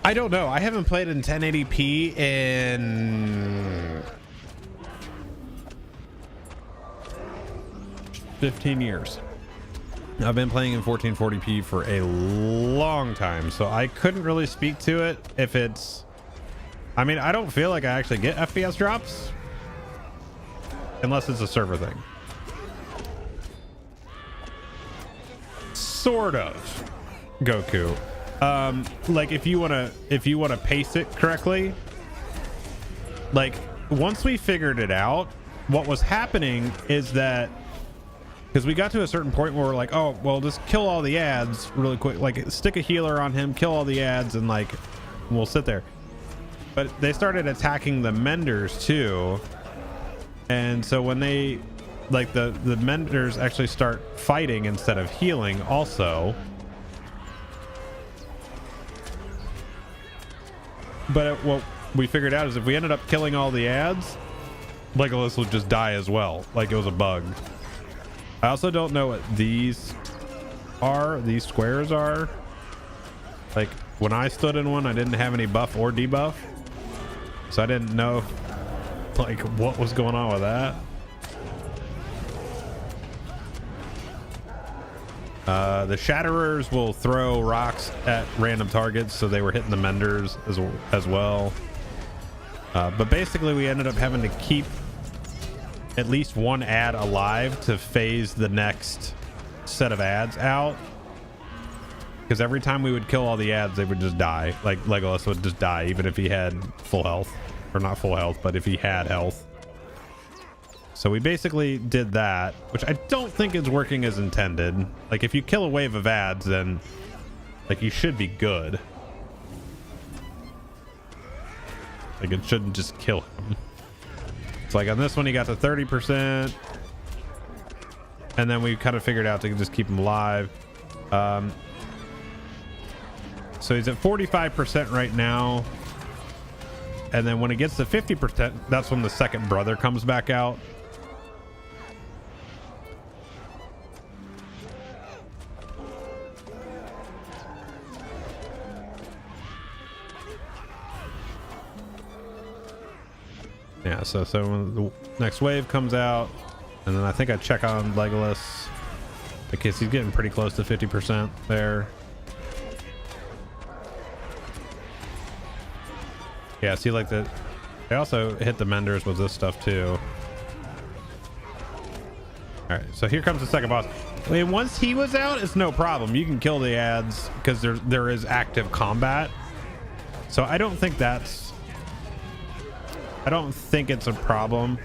I don't know. I haven't played in 1080p in 15 years. I've been playing in 1440p for a long time, so I couldn't really speak to it if it's, I mean, I don't feel like I actually get FPS drops unless it's a server thing. Sort of, Goku. Like if you want to pace it correctly, like once we figured it out, what was happening is that, because we got to a certain point where we're like, oh, well, just kill all the ads really quick, like stick a healer on him, kill all the ads, and like we'll sit there. But they started attacking the menders too, and so when they, like, the menders actually start fighting instead of healing also. But what we figured out is if we ended up killing all the ads, Legolas would just die as well, like it was a bug. I also don't know what these are. These squares are. Like when I stood in one, I didn't have any buff or debuff, so I didn't know like what was going on with that. The Shatterers will throw rocks at random targets, so they were hitting the menders as well. But basically we ended up having to keep at least one ad alive to phase the next set of ads out, because every time we would kill all the ads, they would just die. Like Legolas would just die even if he had full health, or not full health, but if he had health. So we basically did that, which I don't think is working as intended. Like if you kill a wave of ads, then like you should be good. Like it shouldn't just kill him. It's like on this one he got to 30%, and then we kind of figured out to just keep him alive. So he's at 45% right now, and then when it gets to 50%, that's when the second brother comes back out. Yeah, so when the next wave comes out, and then I think I check on Legolas because he's getting pretty close to 50% there. Yeah, see, like they also hit the menders with this stuff too. All right, so here comes the second boss. I mean, once he was out, it's no problem. You can kill the ads because there is active combat. So I don't think it's a problem.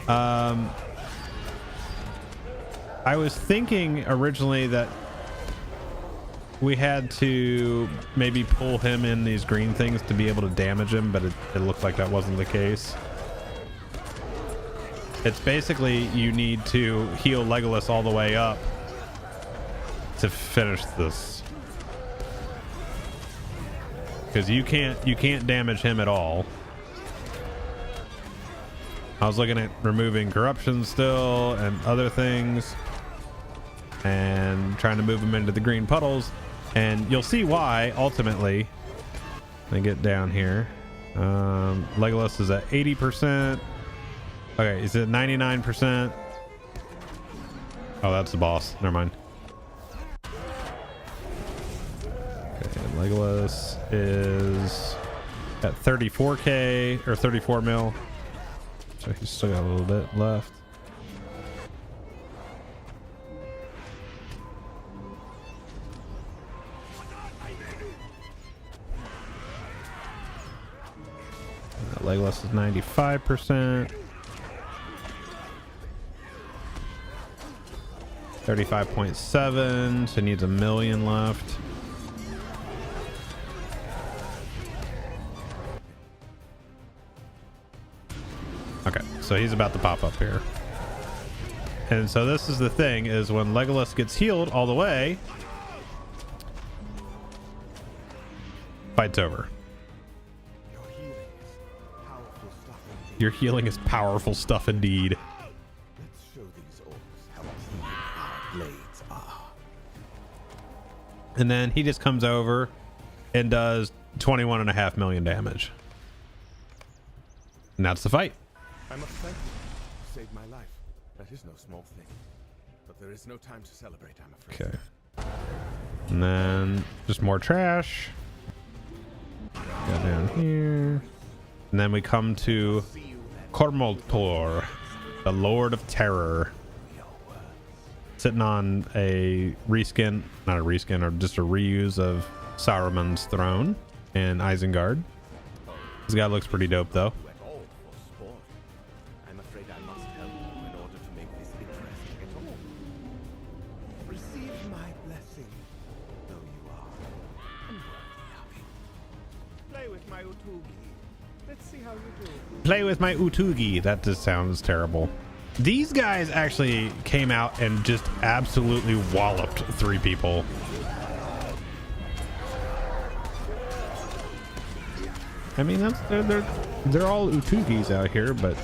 I was thinking originally that we had to maybe pull him in these green things to be able to damage him, but it looked like that wasn't the case. It's basically you need to heal Legolas all the way up to finish this, because you can't damage him at all. I was looking at removing corruption still and other things and trying to move him into the green puddles, and you'll see why ultimately. Let me get down here. Legolas is at 80%. Okay, he's at 99%. Oh, that's the boss. Never mind. Okay, Legolas is at 34k or 34 mil, so he's still got a little bit left. Legolas is 95%. 35.7, so needs 1 million left. Okay, so he's about to pop up here. And so this is the thing, is when Legolas gets healed all the way, fight's over. Your healing is powerful stuff indeed. Let's show these orcs how keen our blades are. And then he just comes over and does 21.5 million damage. And that's the fight. I must thank you. Saved my life. That is no small thing. But there is no time to celebrate, I'm afraid. Okay. And then just more trash. Go down here. And then we come to Cormoltor, the Lord of Terror, sitting on a reskin, not a reskin, or just a reuse of Saruman's throne in Isengard. This guy looks pretty dope though. I'm afraid I must help you in order to make this interesting at all. Receive my blessing, though you are unworthy of it. Play with my Utugi. Let's see how you do. Play with my Utugi. That just sounds terrible. These guys actually came out and just absolutely walloped 3 people. I mean, that's they're all Utugis out here, but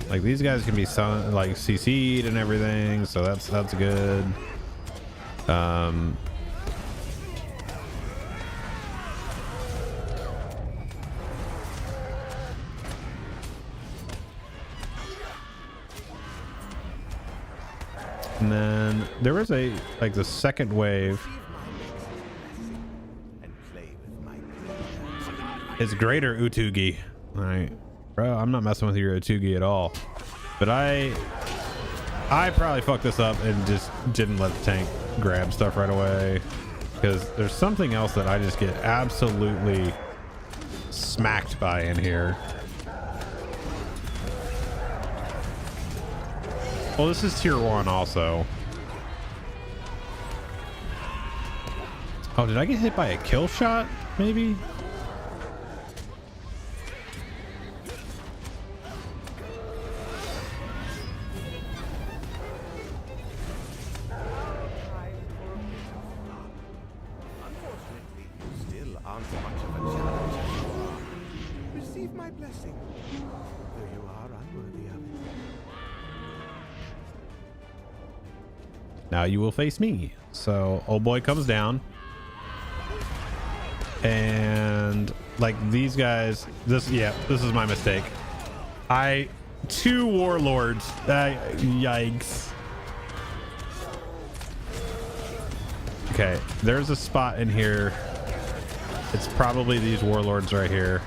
like these guys can be like CC'd and everything, so that's good. And then there was the second wave. It's greater Utugi. All right, bro, I'm not messing with your Utugi at all. But I probably fucked this up and just didn't let the tank grab stuff right away, because there's something else that I just get absolutely smacked by in here. Well, this is tier 1 also. Oh, did I get hit by a kill shot? Maybe? Unfortunately, you still aren't much of a challenge as you are. Receive my blessing, though you are unworthy of it. Now you will face me. So old boy comes down, and like these guys, this is my mistake. 2 warlords. Yikes. Okay, there's a spot in here. It's probably these warlords right here.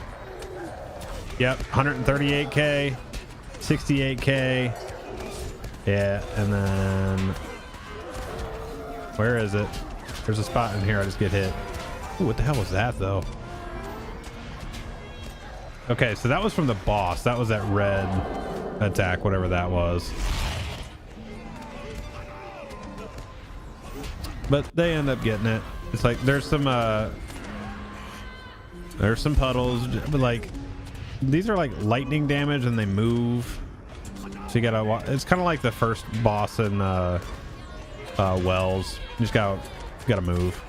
Yep, 138k, 68k. Yeah, and then where is it? There's a spot in here. I just get hit. Ooh, what the hell was that though? Okay, so that was from the boss. That was that red attack, whatever that was. But they end up getting it. It's like there's some puddles, but like these are like lightning damage and they move. So you gotta. It's kind of like the first boss in Wells. You just gotta move.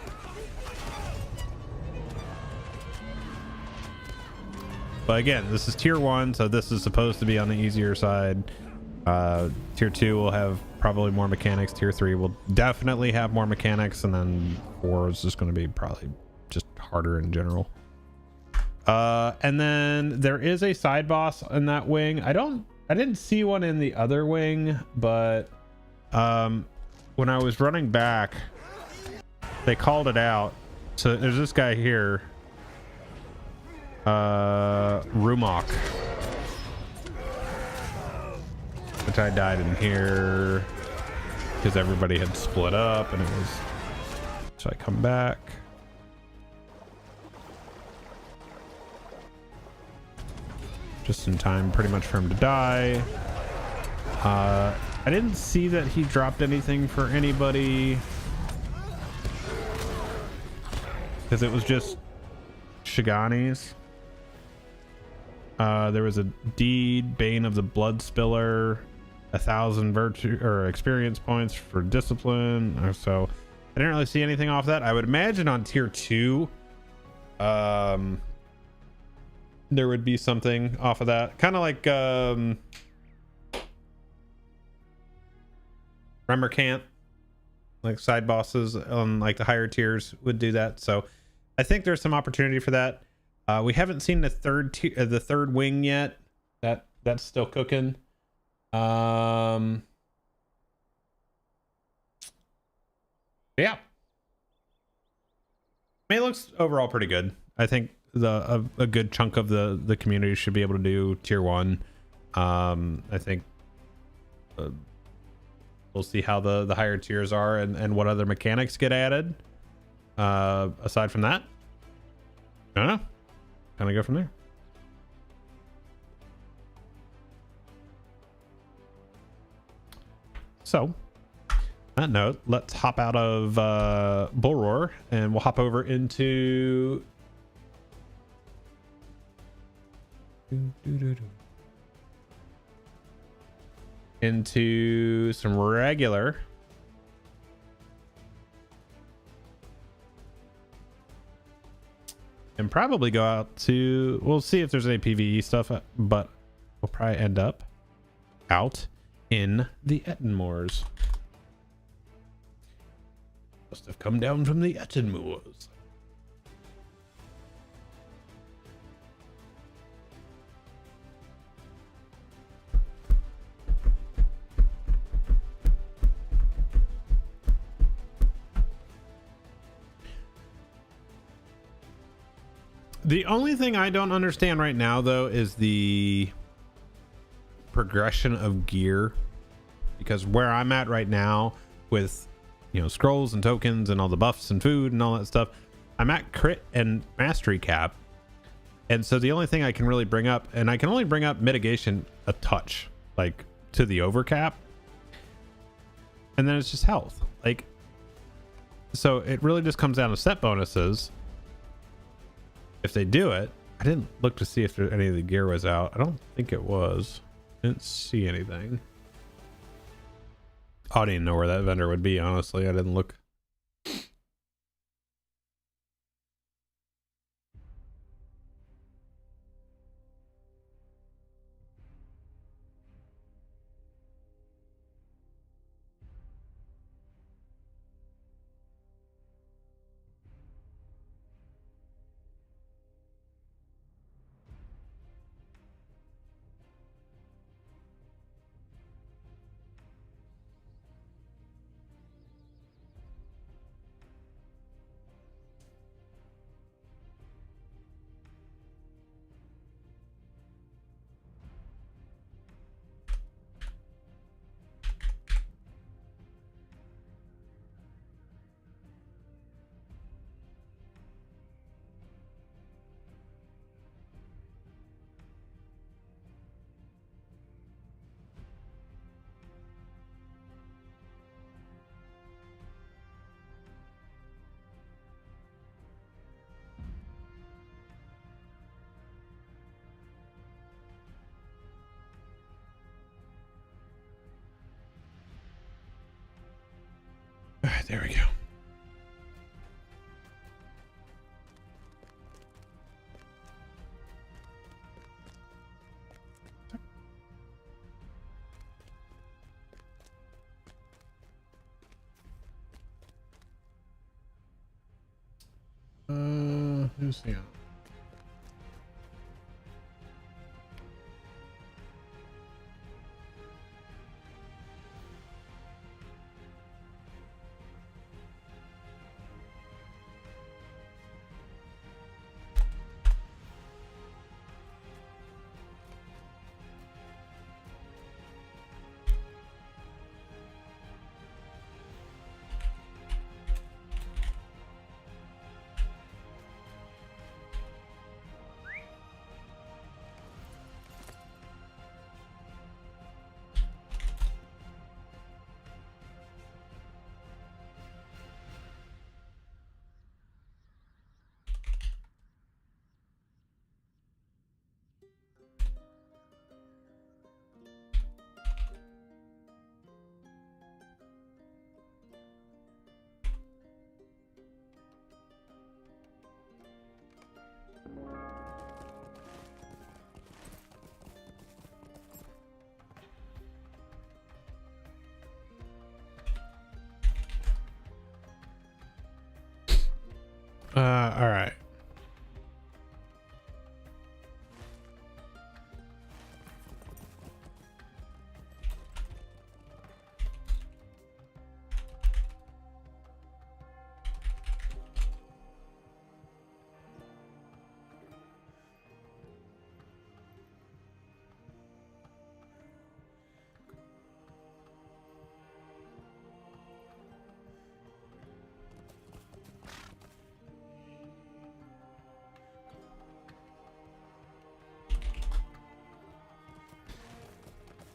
But again, this is tier 1, so this is supposed to be on the easier side. Tier 2 will have probably more mechanics. Tier 3 will definitely have more mechanics, and then 4 is just going to be probably just harder in general. And then there is a side boss in that wing. I don't I didn't see one in the other wing, but when I was running back, they called it out. So there's this guy here, Rumok, which I died in here because everybody had split up, and it was. So I come back. Just in time pretty much for him to die. I didn't see that he dropped anything for anybody because it was just Shigani's. There was a deed, Bane of the Blood Spiller, 1,000 virtue or experience points for discipline. So I didn't really see anything off that. I would imagine on tier 2 there would be something off of that, kind of like Remercant, like side bosses on like the higher tiers would do that. So I think there's some opportunity for that. We haven't seen the third wing yet. That's still cooking. Yeah, I mean, it looks overall pretty good. I think a good chunk of the community should be able to do tier 1. I think we'll see how the higher tiers are and what other mechanics get added. Aside from that, I don't know. Kind of go from there. So, on that note, let's hop out of Bull Roar and we'll hop over into some regular and probably go out to, we'll see if there's any PvE stuff, but we'll probably end up out in the Ettenmoors. Must have come down from the Ettenmoors. The only thing I don't understand right now, though, is the progression of gear, because where I'm at right now with, you know, scrolls and tokens and all the buffs and food and all that stuff, I'm at crit and mastery cap. And so the only thing I can really bring up, and I can only bring up mitigation a touch, like to the overcap, and then it's just health. Like, so it really just comes down to set bonuses. If they do it, I didn't look to see if there, any of the gear was out. I don't think it was. Didn't see anything. I didn't know where that vendor would be, honestly. I didn't look. All right, there we go. Who's the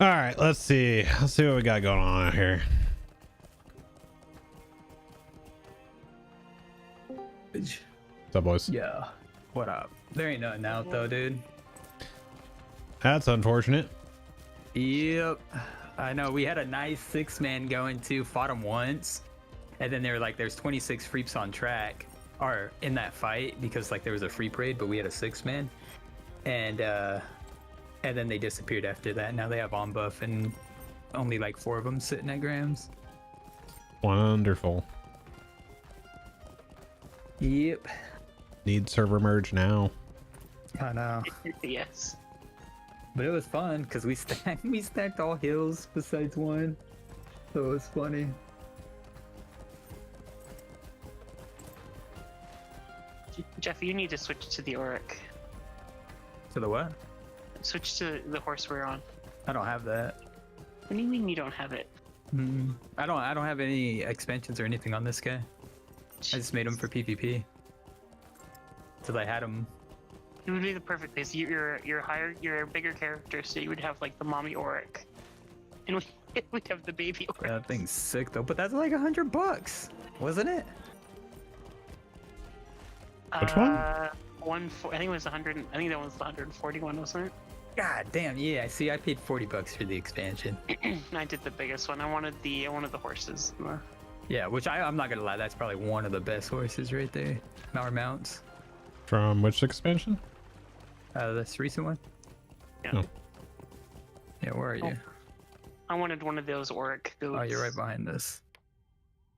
All right, let's see. Let's see what we got going on out here. What's up, boys? Yeah. What up? There ain't nothing out though, dude. That's unfortunate. Yep. I know. We had a nice 6-man going too. Fought them once, and then they were like, "There's 26 freeps on track," or in that fight because like there was a free parade, but we had a 6-man, and then they disappeared after that. Now they have on buff and only like 4 of them sitting at Grams. Wonderful. Yep. Need server merge now. I know. Yes. But it was fun because we stacked all hills besides one, so it was funny. Jeff, you need to switch to the Auric. To the what? Switch to the horse we're on. I don't have that. What do you mean you don't have it? I don't have any expansions or anything on this guy. I just made him for PvP. Till I had him. It would be the perfect place. You're higher, you're a bigger character, so you would have like the mommy Auric, and we'd have the baby Auric. That thing's sick though, but that's like $100, wasn't it? Which one? I think it was 100. I think that was the 141, wasn't it? God damn, yeah. See, I paid $40 for the expansion. And I did the biggest one. I wanted the horses. Yeah, which I'm not gonna lie, that's probably one of the best horses right there. Our mounts. From which expansion? This recent one. Yeah. Oh. Yeah, where are you? I wanted one of those Auric goats. Oh, you're right behind this.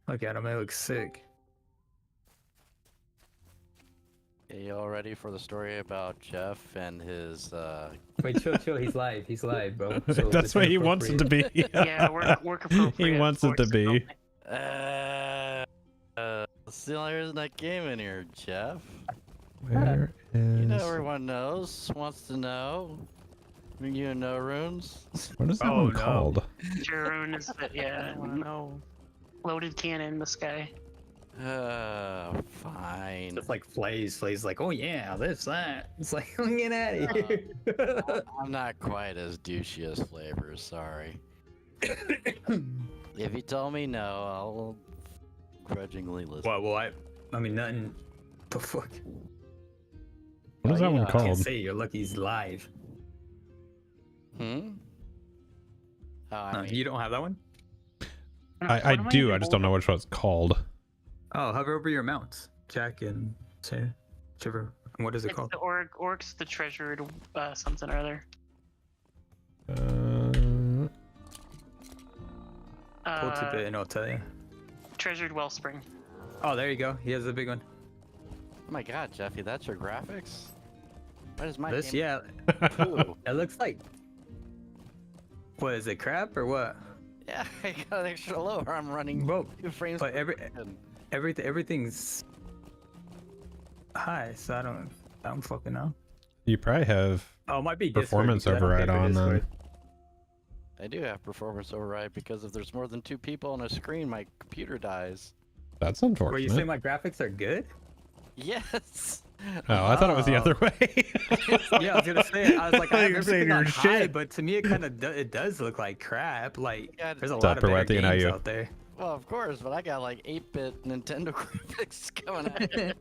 Look at him, they look sick. Y'all ready for the story about Jeff and his Wait, chill, he's live, bro. So That's it's what he wants it to be. Yeah, work appropriate. He wants it to be. that's the only reason I came in here, Jeff. Where You know is? everyone knows, wants to know. You know runes? What is that Oh, one no. called? Jarun is the, yeah, no. Loaded cannon in the sky. Fine. Just like Flay's like, oh yeah, that. It's like, get out of here. I'm not quite as douchey as Flavor, sorry. If you tell me no, I'll grudgingly listen. Well, I mean, nothing. The fuck? What is that one I can't called? say you're lucky he's live. Hmm? Oh, I mean, You don't have that one? I do. I just don't know which one it's called. Oh, hover over your mounts, Jack and Sarah. Whichever. What is it It's called? the Orc's the treasured something or other. Pull to bit and I'll tell you. Treasured Wellspring. Oh, there you go. He has a big one. oh my god, Jeffy, that's your graphics? Why does my This, game yeah. Ooh. It looks like. What is it? Crap or what? Yeah, I got an extra lower. I'm running Well, 2 frames but per second. everything's high, so I don't fucking know. You probably have Oh, it might be Discord performance because I don't override pay for on Discord. I do have performance override because if there's more than 2 people on a screen, my computer dies. That's Were you unfortunate. saying my graphics are good? Yes. Oh, I thought it was the Oh. other way. Yeah, I was gonna say. I was like, I have You were saying everything you're on high, shit. but to me, it kind of it does look like crap. Like, Yeah, there's a What's lot up, of better Perwetti, and how games you? out there. Well, of course, but I got like 8-bit Nintendo graphics coming at me.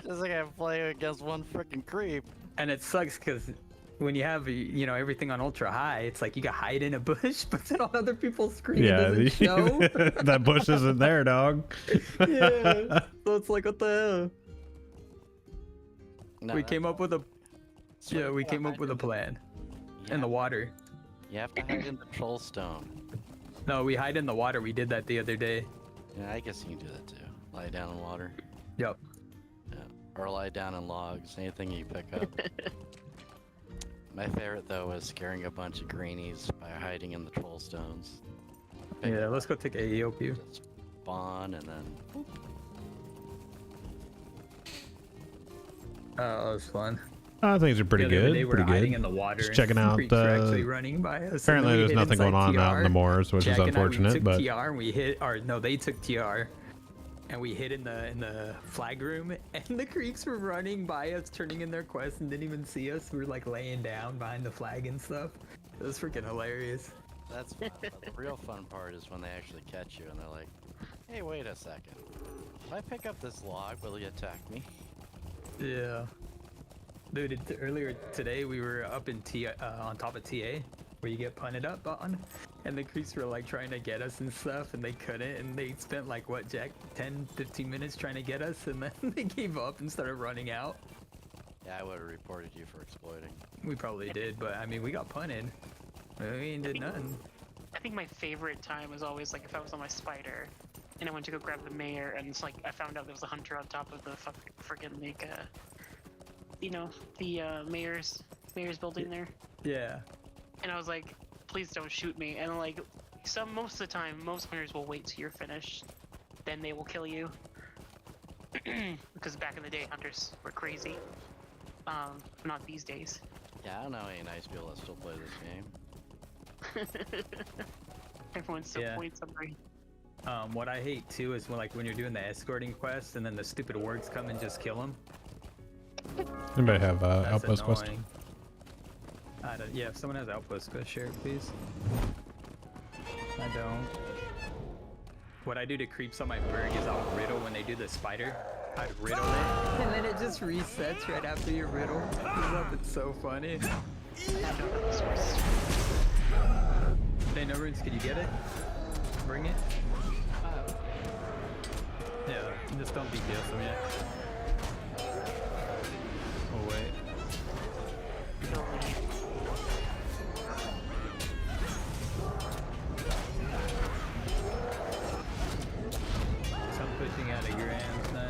Just like I'm playing against one freaking creep. And it sucks because when you have everything on ultra high, it's like you got hide in a bush, but then on other people's screen Yeah, it doesn't show. that bush isn't there, dog. Yeah, so it's like what the No, hell? We that's came up with a swear to we God, came up hide with a in plan the- in the water. You have to hide in the troll stone. No, we hide in the water. We did that the other day. Yeah, I guess you can do that too. Lie down in water. Yep. Yeah. Or lie down in logs. Anything you pick up. My favorite though was scaring a bunch of greenies by hiding in the troll stones. Pick Yeah, them let's up, go take AEOQ. just spawn and then. Whoop. Oh, it was fun. Things are pretty The other good. day we were Pretty hiding good. in the water. Just and checking out, creeps were actually running by us. and then Apparently, we there's hid nothing going inside on out in the TR. moors, which Jack is and I, unfortunate. we took But TR and we hit, or no, they took TR, and we hid in the flag room, and the creeps were running by us, turning in their quests, and didn't even see us. We were like laying down behind the flag and stuff. It was freaking hilarious. That's fun, but the real fun part is when they actually catch you and they're like, hey, wait a second. If I pick up this log, will he attack me? Yeah. Dude, earlier today we were up in on top of TA, where you get punted up on, and the creeps were like trying to get us and stuff, and they couldn't, and they spent like, what, Jack, 10, 15 minutes trying to get us, and then they gave up and started running out. Yeah, I would have reported you for exploiting. We probably did, but I mean, we got punted. We ain't did nothing. I think my favorite time was always like if I was on my spider and I went to go grab the mayor and it's like I found out there was a hunter on top of the freaking like you know, the mayor's building there. Yeah. And I was like, please don't shoot me. And like most of the time, most hunters will wait till you're finished, then they will kill you. Because back in the day, hunters were crazy. Not these days. Yeah, I don't know any nice people that still play this game. Everyone's so Yeah. point hungry. What I hate too is when you're doing the escorting quest and then the stupid wargs come and just kill them. Anybody have That's outpost quest? annoying. Yeah, if someone has outpost quest, share it, please. I don't. What I do to creeps on my berg is I'll riddle when they do the spider. I'd riddle it, and then it just resets right after you riddle. It's so funny. Hey, no runes, can you get it? Bring it? Yeah, just don't BTS them yet. Oh, wait. So I'm pushing out of grams now.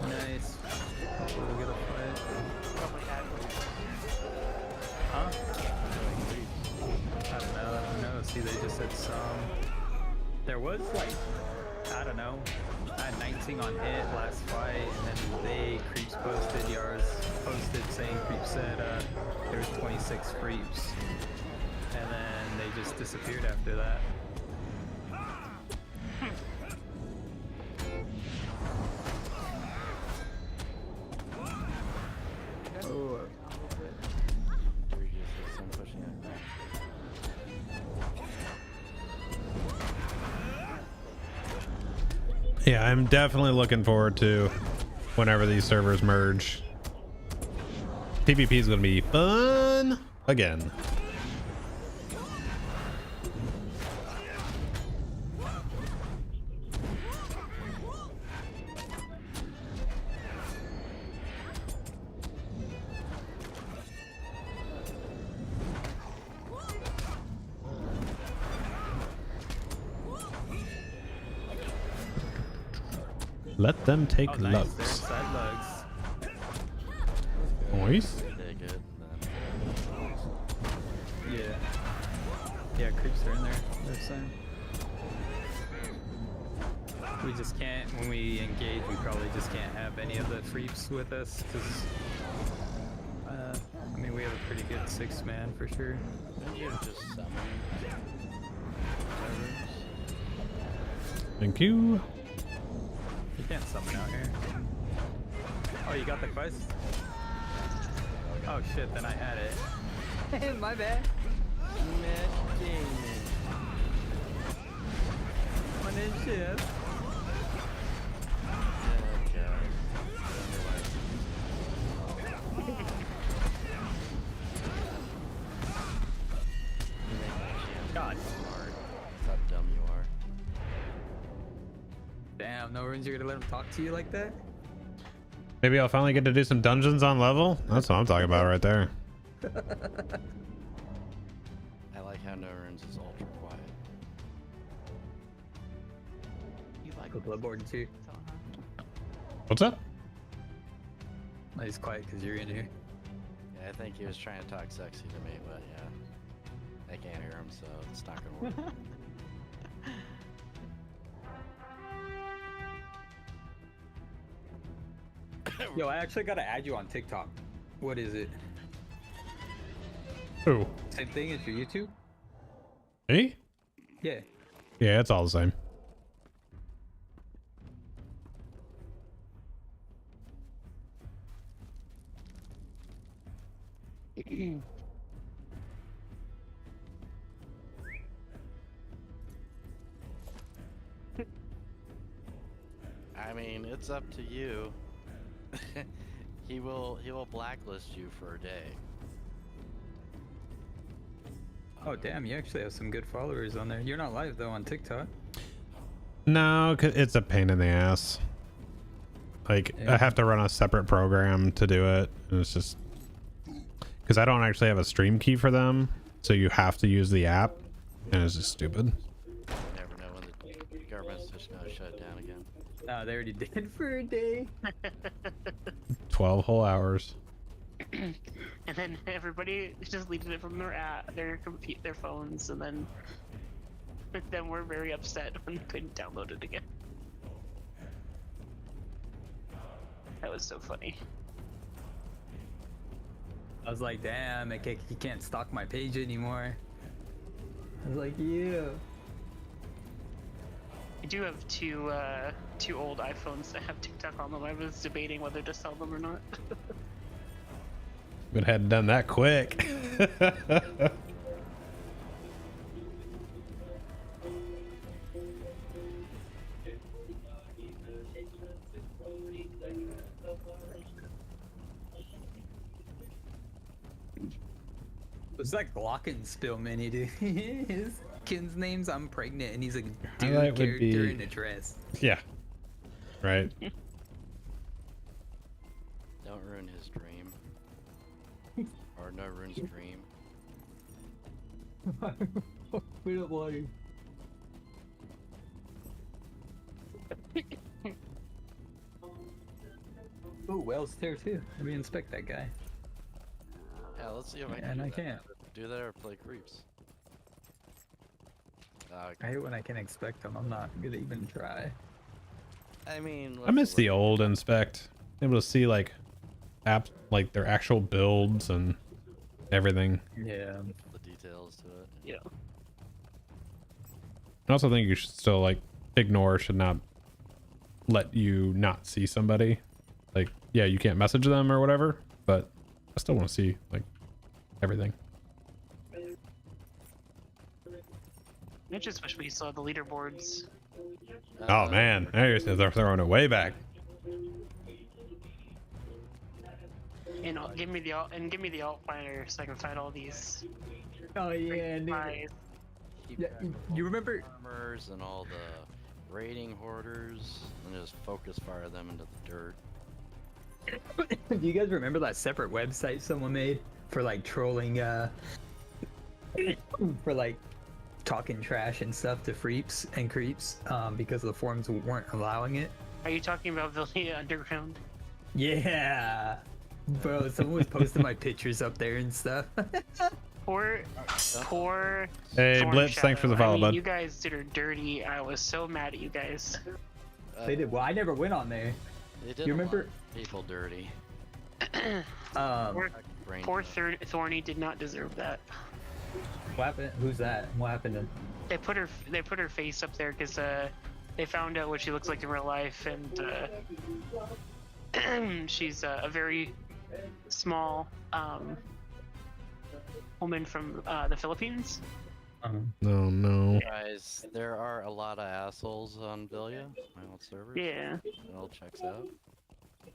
Nice. Hopefully we'll get a fight. Huh? I don't know. See, they just said some. There was like, I don't know. I had 19 on hit last fight, and then they creeps posted, Yars posted saying creeps said there was 26 creeps, and then they just disappeared after that. Oh. Yeah, I'm definitely looking forward to whenever these servers merge. PvP is going to be fun again. Let them take Oh, nice. lugs. They're inside lugs. Nice. They good. Yeah. Yeah, creeps are in there. They're saying. We just can't, when we engage, we probably just can't have any of the creeps with us, because, I mean, we have a pretty good 6-man for sure. Then you just summon. Thank you. You can't summon out here. Oh, you got the quest? Oh shit, then I had it. My bad. On his ship. God. That's how dumb you are. Damn, no runes, you're gonna let him talk to you like that? Maybe I'll finally get to do some dungeons on level. That's what I'm talking about right there. I like how no runes is ultra quiet. You like The Bludborn too. What's up? Oh, he's quiet because you're in here. Yeah, I think he was trying to talk sexy to me, but yeah. I can't hear him, so it's not gonna work. Yo, I actually gotta add you on TikTok. What is it? Ooh. Same thing as your YouTube? Me? Yeah. Yeah, it's all the same. it's up to you. He will blacklist you for a day. Oh damn, you actually have some good followers on there. You're not live though on TikTok. No, 'cause it's a pain in the ass. Like Yeah. I have to run a separate program to do it, and it's just because I don't actually have a stream key for them, so you have to use the app, and it's just stupid. You never know when the government's just gonna shut down again. No, they already did for a day. 12 whole hours. And then everybody just deleted it from their app, their phones, and then we're very upset when they couldn't download it again. That was so funny. I was like, damn, he can't stalk my page anymore. I was like, yeah. I do have two old iPhones that have TikTok on them. I was debating whether to sell them or not. But hadn't done that quick. Was that Glockenspiel mini, dude? His kin's name's I'm pregnant, and he's a dude Highlight would character be- in a dress. Yeah. Right. Don't ruin his dream. Or no ruin's dream. Oh, Wells there too. Let me inspect that guy. Yeah, let's see if I can. And do I that. can't. Do that or play creeps. I hate when I can inspect them. I'm not gonna even try. I mean, I miss the old inspect. Able to see like apps, like their actual builds and everything. Yeah. the details to it. Yeah. I also think you should still like ignore should not let you not see somebody. Like, yeah, you can't message them or whatever, but I still want to see like everything. I just wish we saw the leaderboards. Oh man, they're throwing it way back. And give me the alt finder so I can find all these. Oh yeah, Spies. Keep Yeah, track of all you the remember- farmers and all the raiding hoarders, and just focus fire them into the dirt. Do you guys remember that separate website someone made for like trolling for like talking trash and stuff to freeps and creeps because the forums weren't allowing it? Are you talking about Villia Underground? Yeah. Bro, someone was posting my pictures up there and stuff. Poor Hey, Storm Blitz, thanks for the Shadow. follow, I mean, bud. you guys did her dirty. I was so mad at you guys. They did. Well, I never went on there. They did You a lot remember- of people dirty. Poor, Brain poor damage. Thorny did not deserve that. What happened? Who's that? What happened to? They put her face up there because they found out what she looks like in real life, and she's a very small woman from the Philippines. No, no. Guys, there are a lot of assholes on Villia, my old servers. Yeah. It all checks out.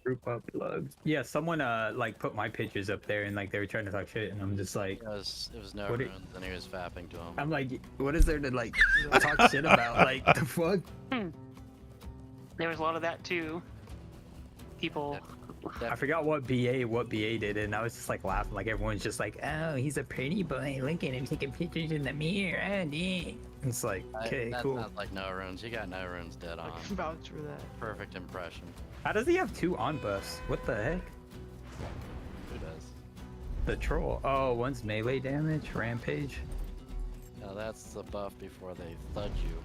Group up plugs. Yeah, someone like put my pictures up there and like they were trying to talk shit, and I'm just like, It was no What it- runes, and he was fapping to him. I'm like, what is there to like talk shit about? Like the fuck? There was a lot of that too. People. I forgot what BA did, and I was just like laughing, like everyone's just like, oh, he's a pretty boy. Look at him taking pictures in the mirror. Oh, yeah. It's like, okay, that cool. sounds like no runes. You got no runes dead on. Vouch for that. Perfect impression. How does he have 2 on buffs? What the heck? Who does? The troll. Oh, one's melee damage, rampage. No, that's the buff before they thud you.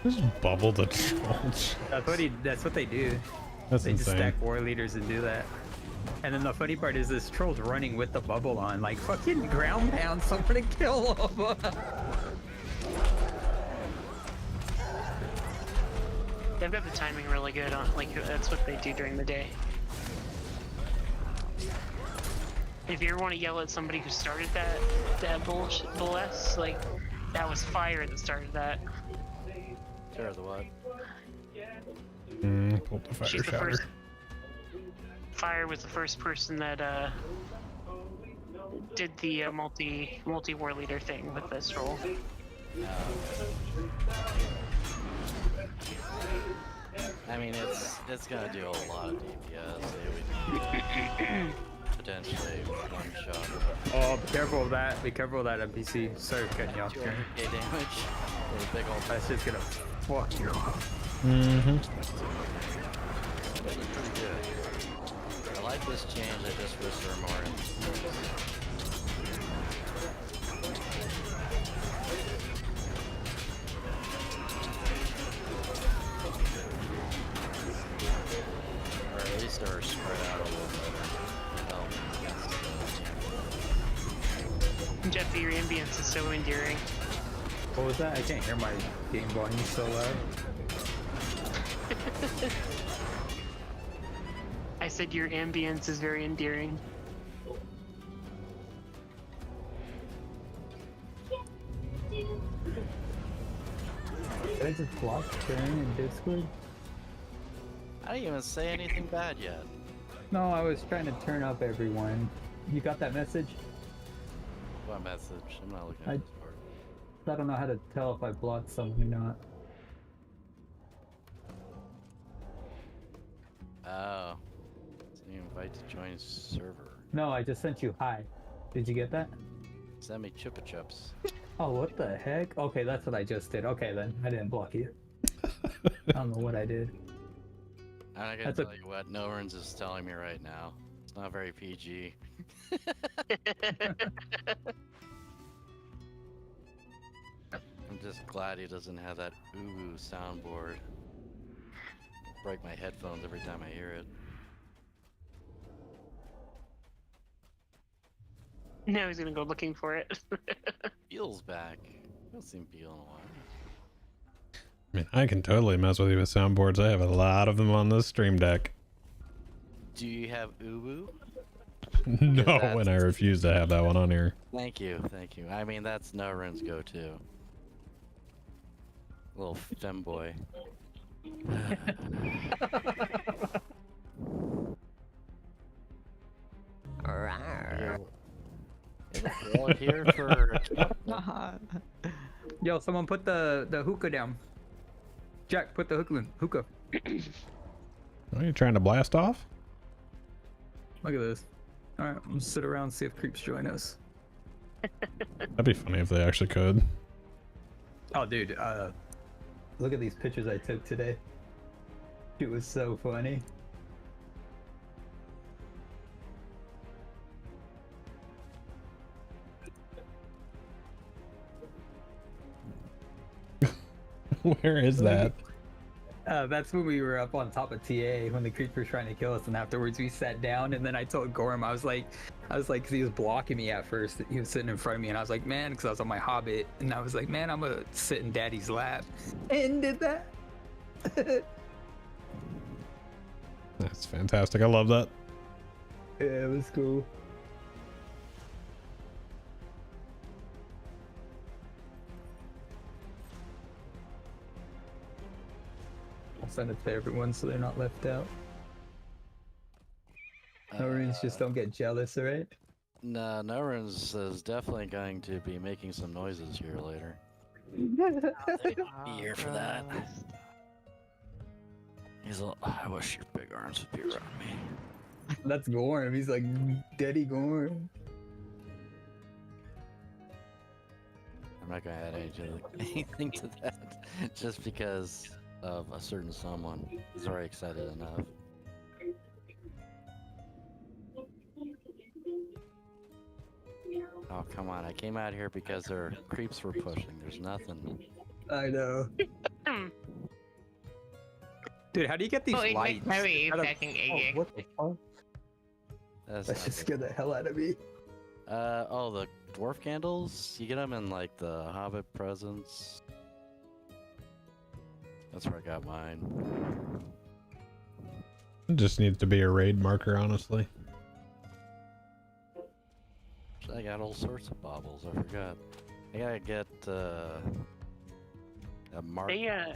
Just bubble the trolls. That's what they do. That's They just insane. stack war leaders and do that. And then the funny part is this troll's running with the bubble on, like fucking ground pound someone to kill him. They've got the timing really good on, like, that's what they do during the day. If you ever want to yell at somebody who started that bull S, like, That was fire that started that. Terror the what? Pulled the fire She's the shatter. first. Fire was the first person that did the multi war leader thing with this role. I mean, it's gonna do a lot of DPS. It would potentially one shot. Oh, be careful of that. Be careful of that NPC. Sorry for cutting you off. 200k damage with a big old. That's just gonna fuck you up. Pretty good. I like this change. I just wish there were more. Or at least they're spread out a little better. Jeffy, your ambience is so endearing. What was that? I can't hear my game volume so loud. I said your ambience is very endearing. Did I just block Karen in Discord? I didn't even say anything bad yet. No, I was trying to turn up everyone. You got that message? What message? I'm not looking I- at this part. I don't know how to tell if I blocked someone or not. Oh. Send you invite to join server. No, I just sent you hi. Did you get that? Send me chupa chups. Oh, what the heck? Okay, that's what I just did. Okay, then. I didn't block you. I don't know what I did. I'm not gonna That's a- tell you what Norns is telling me right now. It's not very PG. I'm just glad he doesn't have that ooh soundboard. Break my headphones every time I hear it. Now he's gonna go looking for it. Beal's back. I haven't seen Beal in a while. I mean, I can totally mess with you with soundboards. I have a lot of them on this stream deck. Do you have Ubu? No, that's- and I refuse to have that one on here. Thank you, thank you. I mean, that's Norun's go-to. Little femboy. Is it all here for? Yo, someone put the hookah down. Jack, put the hookah. Are you trying to blast off? Look at this. Alright, I'm gonna sit around and see if creeps join us. That'd be funny if they actually could. Oh, dude, look at these pictures I took today. It was so funny. Where is that? That's when we were up on top of TA when the creeper was trying to kill us, and afterwards we sat down, and then I told Gorham, I was like, cause he was blocking me at first. He was sitting in front of me, and I was like, man, cause I was on my Hobbit, and I was like, man, I'm gonna sit in Daddy's lap, and did that. That's fantastic. I love that. Yeah, it was cool. I'll send it to everyone so they're not left out. Norins just don't get jealous, alright? No, Norun's is definitely going to be making some noises here later. They'd be here for that. He's like, I wish your big arms would be around me. That's Gorham. He's like Daddy Gorham. I'm not gonna add anything to that, just because of a certain someone. He's already excited enough. Oh, come on. I came out here because their creeps were pushing. There's nothing. I know. Hmm. Dude, how do you get these lights? Heavy How do- fucking Oh, egg. what the fuck? That's That not just good. scared the hell out of me. Oh, the dwarf candles? You get them in, like, the Hobbit presents. That's where I got mine. It just needs to be a raid marker, honestly. I got all sorts of baubles, I forgot. I gotta get a mark. They I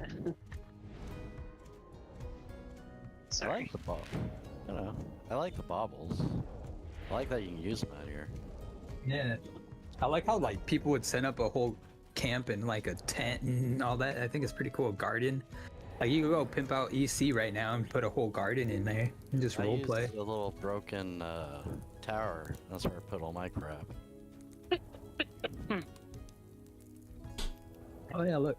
sorry. like the bob. I don't know. I like the baubles. I like that you can use them out here. Yeah. I like how like people would set up a whole camp and like a tent and all that. I think it's pretty cool. A garden. Like you could go pimp out EC right now and put a whole garden in there and just I role used play. a little broken tower. That's where I put all my crap. Oh yeah, look.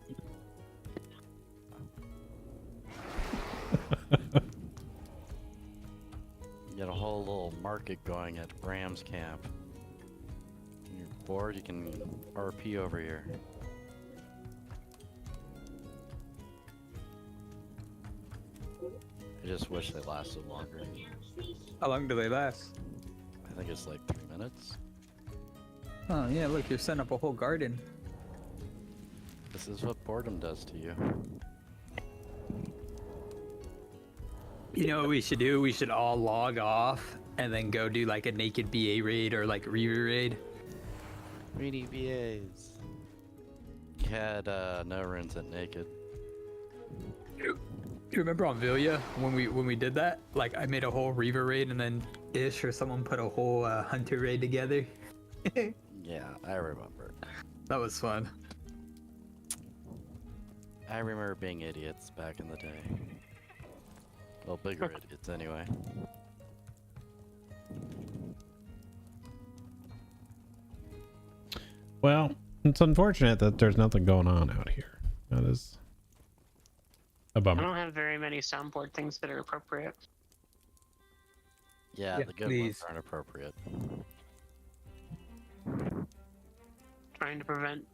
Get a whole little market going at Bram's camp. When you're bored, you can RP over here. I just wish they lasted longer. How long do they last? I think it's like 3 minutes. Oh yeah, look, you're setting up a whole garden. This is what boredom does to you. You know what we should do? We should all log off and then go do like a naked BA raid or like Reaver raid. Greedy BAs. You had no runes at naked. You remember on Villia when we did that? Like I made a whole Reaver raid and then Ish or someone put a whole Hunter raid together. Yeah, I remember. That was fun. I remember being idiots back in the day. Well, bigger idiots anyway. Well, it's unfortunate that there's nothing going on out here. That is a I bummer. don't have very many soundboard things that are appropriate. Yeah, Yeah, the good please. ones aren't appropriate. Trying to prevent,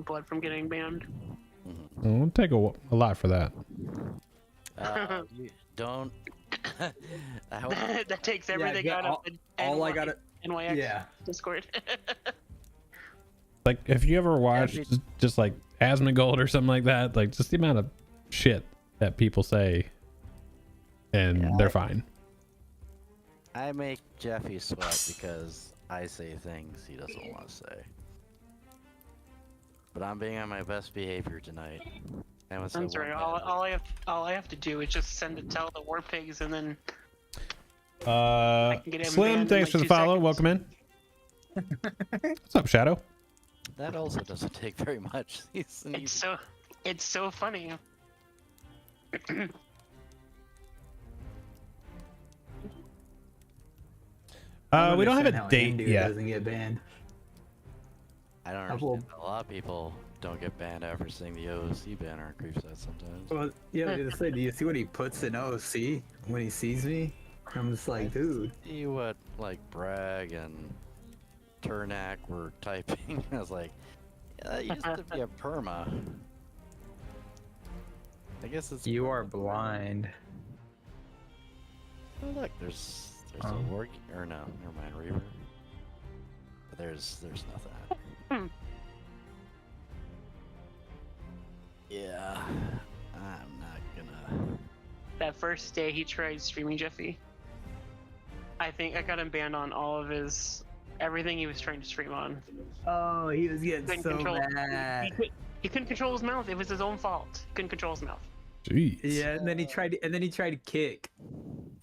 blood from getting banned. Mhm. It'll take a lot for that. You don't. I hope. That takes everything yeah, out of the all I gotta- NYX Yeah. Discord. Like if you ever watch Every- just like Asmongold or something like that, like just the amount of shit that people say, and Yeah. they're fine. I make Jeffy sweat because I say things he doesn't want to say. But I'm being on my best behavior tonight. I was I'm sorry. All I have to do is just send it tell the war pigs, and then can get him Slim, banned in, thanks like, for the 2 follow. seconds. Welcome in. What's up, Shadow? That also doesn't take very much. it's so funny. We don't have understand how a date Hindu yet. Doesn't get banned. I don't I will- understand. A lot of people don't get banned after seeing the OOC banner on Creepside sometimes. Well, yeah, I was gonna say, do you see what he puts in OC when he sees me? I'm just like, dude. See what like Bragg and Turnak were typing. I was like, yeah, that used to be a perma. I guess it's. You are blind. Oh, look, there's a Oh. war or no, never mind, Reaver. But there's nothing. Hmm. Yeah, I'm not gonna. That first day he tried streaming Jeffy, I think I got him banned on all of everything he was trying to stream on. Oh, he was getting Couldn't so control. mad. He couldn't control his mouth. It was his own fault. He couldn't control his mouth. Jeez. Yeah, and then he tried to kick.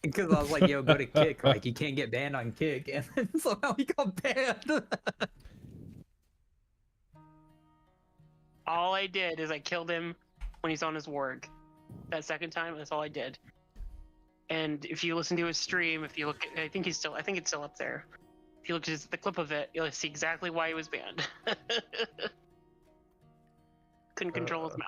Because I was like, yo, go to kick. Like, you can't get banned on kick. And then somehow he got banned. All I did is I killed him when he's on his warg. That second time, that's all I did. And if you listen to his stream, if you look, I think it's still up there. If you look at the clip of it, you'll see exactly why he was banned. Couldn't control his mouth.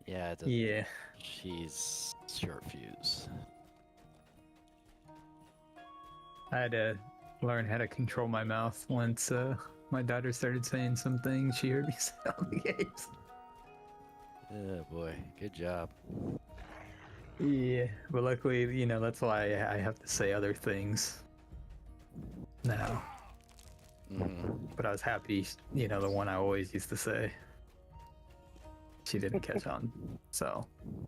Yeah, it doesn't. Yeah. She's short fuse. I had to learn how to control my mouth once my daughter started saying some things she heard me say on the games. Oh boy, good job. Yeah, but luckily, that's why I have to say other things now. Mm-hmm. But I was happy, the one I always used to say. She didn't catch on,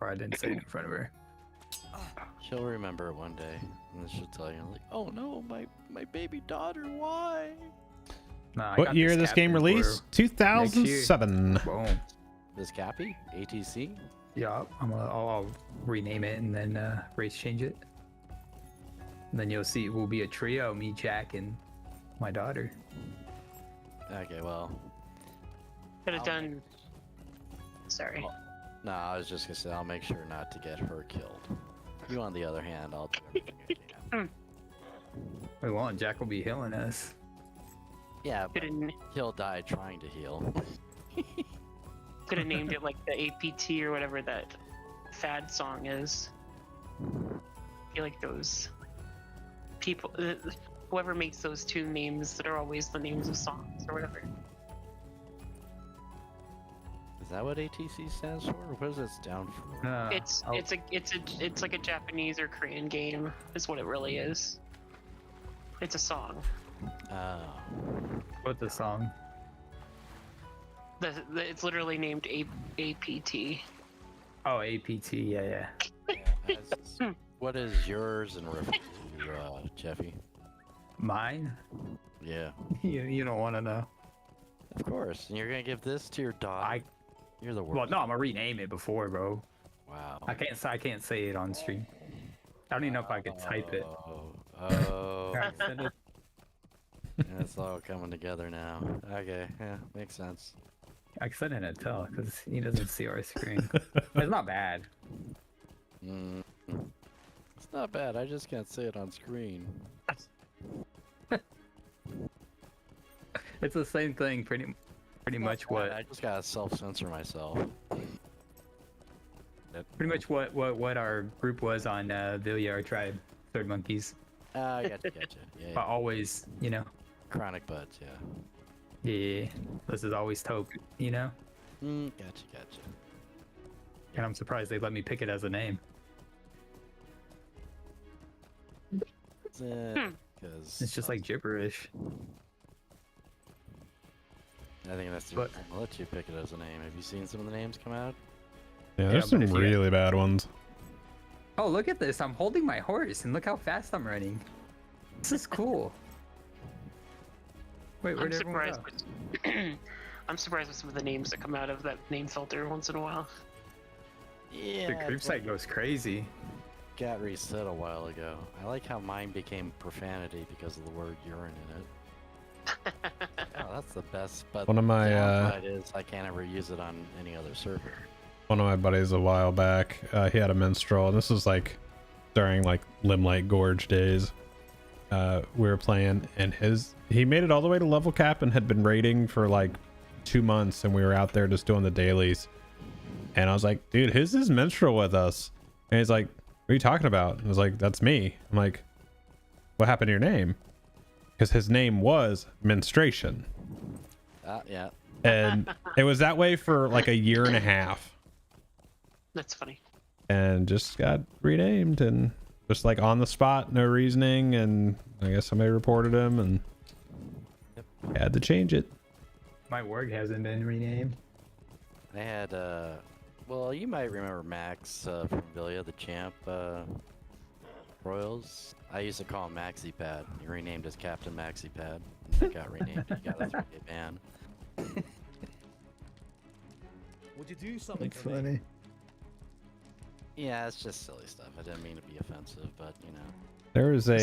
or I didn't say it in front of her. She'll remember it one day, and then she'll tell you, like, "Oh no, my baby daughter, why?" Nah, I What got year this game captain for released? 2007. Boom. This Cappy? ATC? Yeah, I'll rename it and then race change it. And then you'll see we'll be a trio, me, Jack, and my daughter. Okay, well. Could have I'll done. Sorry. Well, no, I was just gonna say I'll make sure not to get her killed. You, on the other hand, I'll do everything I can. We won't. Jack will be healing us. Yeah, but Could have he'll die trying to heal. could have named it like the APT or whatever that fad song is. I feel like those people, whoever makes those two names that are always the names of songs or whatever. Is that what ATC stands for? What does it stand for? It's like a Japanese or Korean game is what it really is. It's a song. What's the song? It's literally named APT. Oh, APT. Yeah. What is yours in reference to, Jeffy? Mine? Yeah. You don't want to know. Of course. And you're gonna give this to your dog? You're the worst. Well, no, I'm gonna rename it before, bro. Wow. I can't say it on stream. I don't even know if I could type it. Oh. Alright, send it. Yeah, it's all coming together now. Okay, yeah, makes sense. I can send it in a tell because he doesn't see our screen. It's not bad. It's not bad. I just can't say it on screen. It's the same thing, pretty much what. I just gotta self-censor myself. Pretty much what our group was on Villar Tribe, Third Monkeys. Gotcha. Yeah. But always, Chronic buds, yeah. yeah, this is always Toke, Gotcha. And I'm surprised they let me pick it as a name. Because It's just like gibberish. I think that's the But- reason I'll let you pick it as a name. Have you seen some of the names come out? Yeah, there's but some if you- really bad ones. Oh, look at this! I'm holding my horse, and look how fast I'm running. This is cool. Wait, where'd I'm everyone surprised. go? I'm surprised with some of the names that come out of that name filter once in a while. Yeah. The group site goes crazy. Got reset a while ago. I like how mine became profanity because of the word urine in it. Oh, that's the best. But One of my, the downside is I can't ever use it on any other server. One of my buddies a while back, he had a minstrel, and this was like during like Limelight Gorge days. We were playing, and he made it all the way to level cap and had been raiding for like 2 months, and we were out there just doing the dailies. And I was like, dude, who's this minstrel with us? And he's like, what are you talking about? And I was like, that's me. I'm like, what happened to your name? Because his name was Menstruation. Yeah. And it was that way for like a year and a half. That's funny. And just got renamed, and just like on the spot, no reasoning, and I guess somebody reported him and had to change it. My work hasn't been renamed. I had, well, you might remember Max from Villia, the champ, Royals. I used to call him Maxi Pad. He renamed as Captain Maxi Pad. He got renamed. He got a 3-day ban. Would you do something That's for me? funny. Yeah, it's just silly stuff. I didn't mean to be offensive, but There was I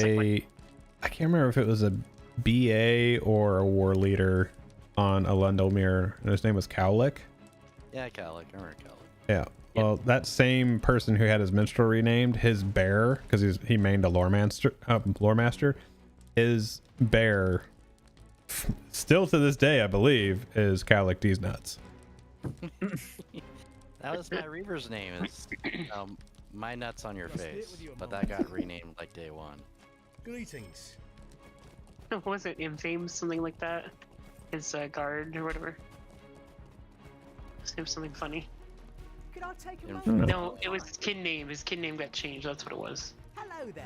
can't remember if it was a BA or a war leader on Alendomir, and his name was Cowlick. Yeah, Calic. I remember Calic. Yeah. Well, that same person who had his minstrel renamed, his bear, because he mained a lore master, his bear, still to this day, I believe, is Cowlick D's Nuts. That was Matt Reaver's name. Is my nuts on your face, but that got renamed like day one. Greetings. What was it? Infame, something like that? His guard or whatever. It was something funny. Could I take a Infamous. moment? No, it was his kin name. His kin name got changed. That's what it was. Hello there.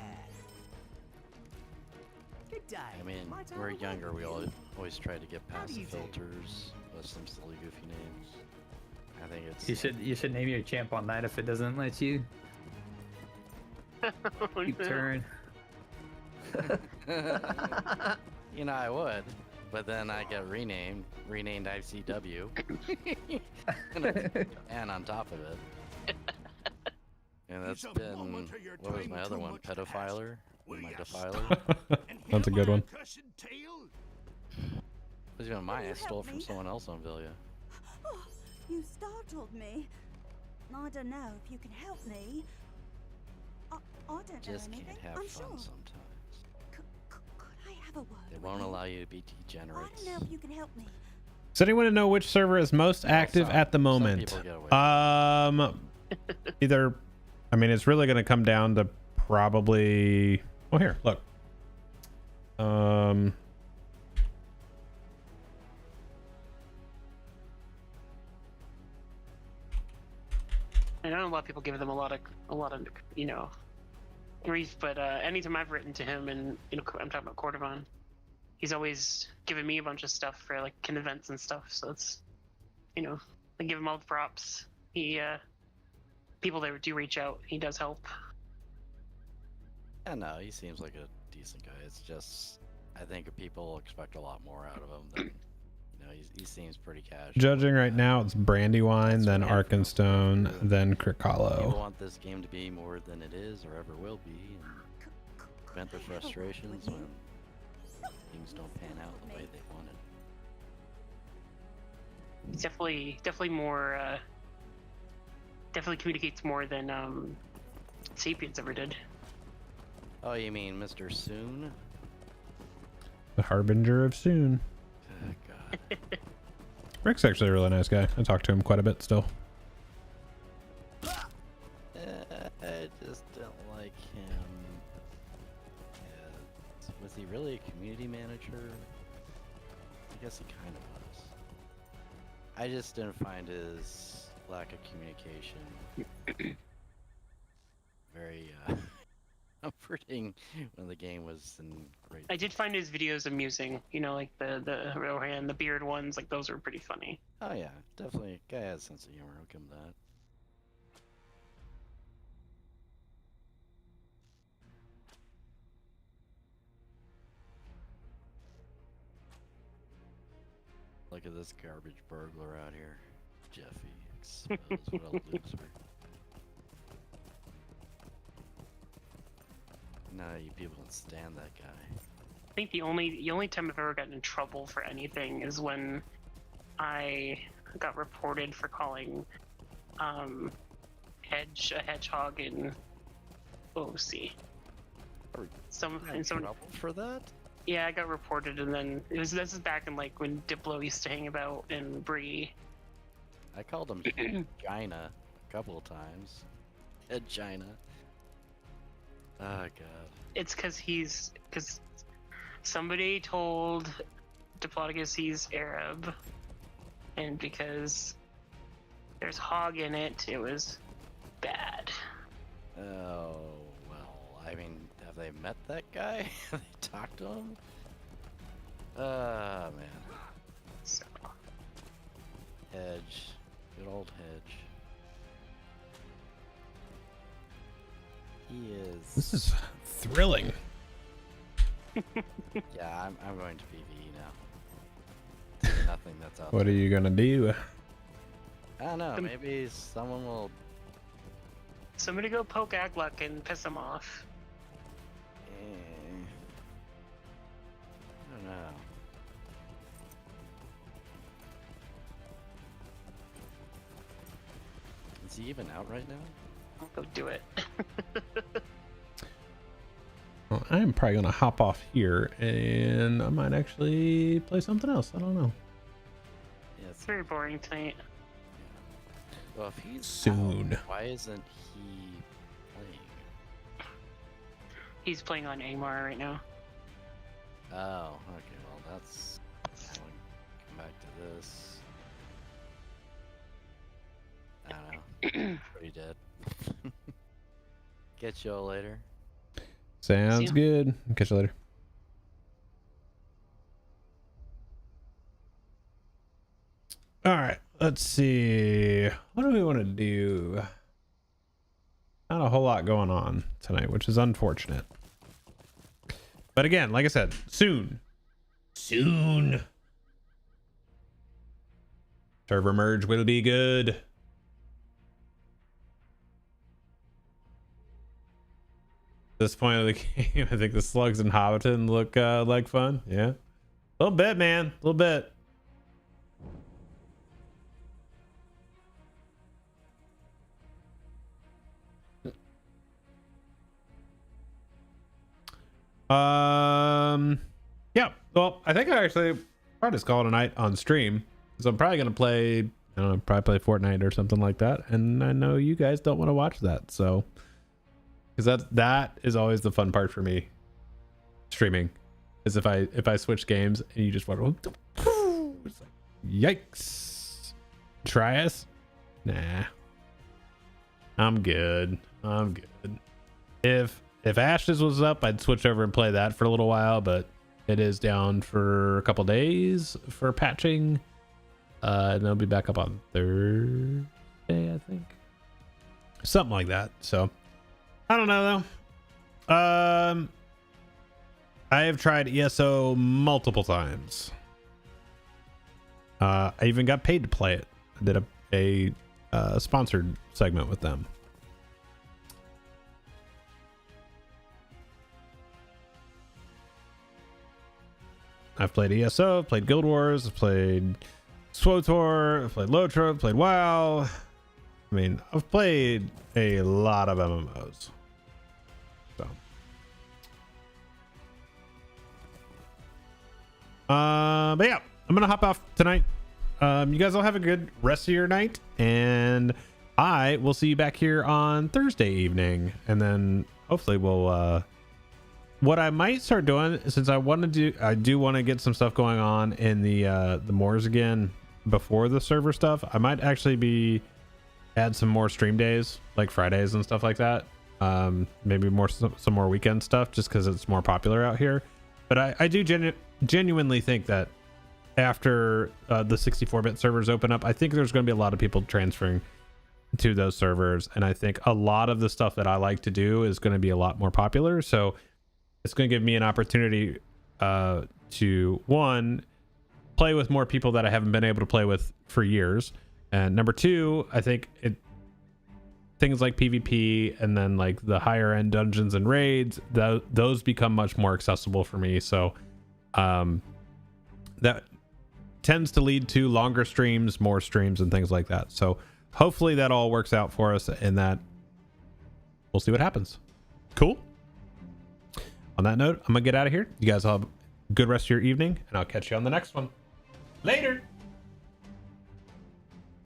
Good day. I mean, Might I we're have a younger. word We with you? always try to get How past do the you do? filters with some silly, goofy names. I think it's. You should name your champ on that if it doesn't let you. Oh, Keep no. turn. You know, I would, but then I get renamed ICW, and on top of it. And that's It's a been, moment of your what was time my other too one? much Pedophiler? Will My ya defiler? stop and That's a hear good my one. accursed tale? Was even mine. you I stole help it from me? someone else on Villia. Oh, you startled me. I don't know if you can help me. I don't Just know anything. can't have I'm fun sure. sometimes. Could I have a word? They with won't you? allow you to be I degenerates. don't know if you can help me. Does anyone know which server is most active some- at the some moment? people get away with Either, I mean, it's really going to come down to probably. Oh, here, look. I know a lot of people give them a lot of you know, grief, but anytime I've written to him, and you know, I'm talking about Cordovan, he's always given me a bunch of stuff for like events and stuff. So it's, you know, I give him all the props. He people that do reach out, he does help. Yeah, no, he seems like a decent guy. It's just, I think people expect a lot more out of him than, you know, he seems pretty casual. Judging right now, it's Brandywine, then That's what Arkenstone, then People Krikalo. want this game to be more than it is or ever will be, and vent their frustrations when things don't pan out the way they wanted. He's definitely more definitely communicates more than Sapiens ever did. Oh, you mean Mr. Soon? The Harbinger of Soon. Oh, God. Rick's actually a really nice guy. I talk to him quite a bit still. I just don't like him. Was he really a community manager? I guess he kind of was. I just didn't find his lack of communication very comforting when the game was in great. I did find his videos amusing. You know, like the Rohan, the beard ones, like those are pretty funny. Oh yeah, definitely. Guy has a sense of humor. I'll give him that. Look at this garbage burglar out here. Jeffy, exposed. What a loser. Nah, you people don't stand that guy. I think the only time I've ever gotten in trouble for anything is when I got reported for calling a hedgehog in OC. Some Trouble for that? yeah, I got reported, and then this is back in like when Diplo used to hang about in Bree. I called him Gina a couple of times. Gina. Oh god. It's because somebody told Diplodocus he's Arab, and because there's hog in it, it was bad. Oh well. I mean, have they met that guy? Have they talked to him? Ah man. So Hedge. Good old Hedge. He is. This is thrilling. Yeah, I'm going to PvE now. There's nothing that's out What are there. you gonna do? I don't know. Maybe someone will. somebody go poke Agluck and piss him off. I don't know. Is he even out right now? I'll go do it. Well, I'm probably gonna hop off here, and I might actually play something else. I don't know. Yeah, It's very boring tonight. well, if he's Soon. out, why isn't he playing? He's playing on Amar right now. Oh, okay. Well, that's. I will come back to this. I don't know. Pretty dead. Get y'all later. Sounds ya. good. Catch you later. All right, let's see. What do we want to do? not a whole lot going on tonight, which is unfortunate. But again, like I said, soon. Server merge will be good. At this point of the game, I think the slugs in Hobbiton look like fun. Yeah, a little bit, man, a little bit. Yeah, well, I think I actually probably just call it a night on stream, so I'm probably gonna play, I don't know, probably play Fortnite or something like that, and I know you guys don't want to watch that, so because that is always the fun part for me streaming, is if I switch games and you just want to, it's like, yikes. Try us? Nah, I'm good. If Ashes was up, I'd switch over and play that for a little while, but it is down for a couple days for patching, and they'll be back up on Thursday, I think, something like that. So I don't know though. I have tried ESO multiple times. I even got paid to play it. I did a sponsored segment with them. I've played ESO, I've played Guild Wars, I've played SWTOR, I've played LOTRO, I've played WoW. I mean, I've played a lot of MMOs. So. But yeah, I'm gonna hop off tonight. You guys all have a good rest of your night, and I will see you back here on Thursday evening, and then hopefully we'll what I might start doing, since I do want to get some stuff going on in the moors again before the server stuff. I might actually add some more stream days, like Fridays and stuff like that. Maybe some more weekend stuff, just because it's more popular out here. But I do genuinely think that after the 64-bit servers open up, I think there's going to be a lot of people transferring to those servers, and I think a lot of the stuff that I like to do is going to be a lot more popular. So it's going to give me an opportunity to, one, play with more people that I haven't been able to play with for years, and number two, I think things like PvP and then like the higher end dungeons and raids, those become much more accessible for me. So that tends to lead to longer streams, more streams, and things like that. So hopefully that all works out for us, and that we'll see what happens. Cool. On that note, I'm gonna get out of here. You guys all have a good rest of your evening, and I'll catch you on the next one. Later.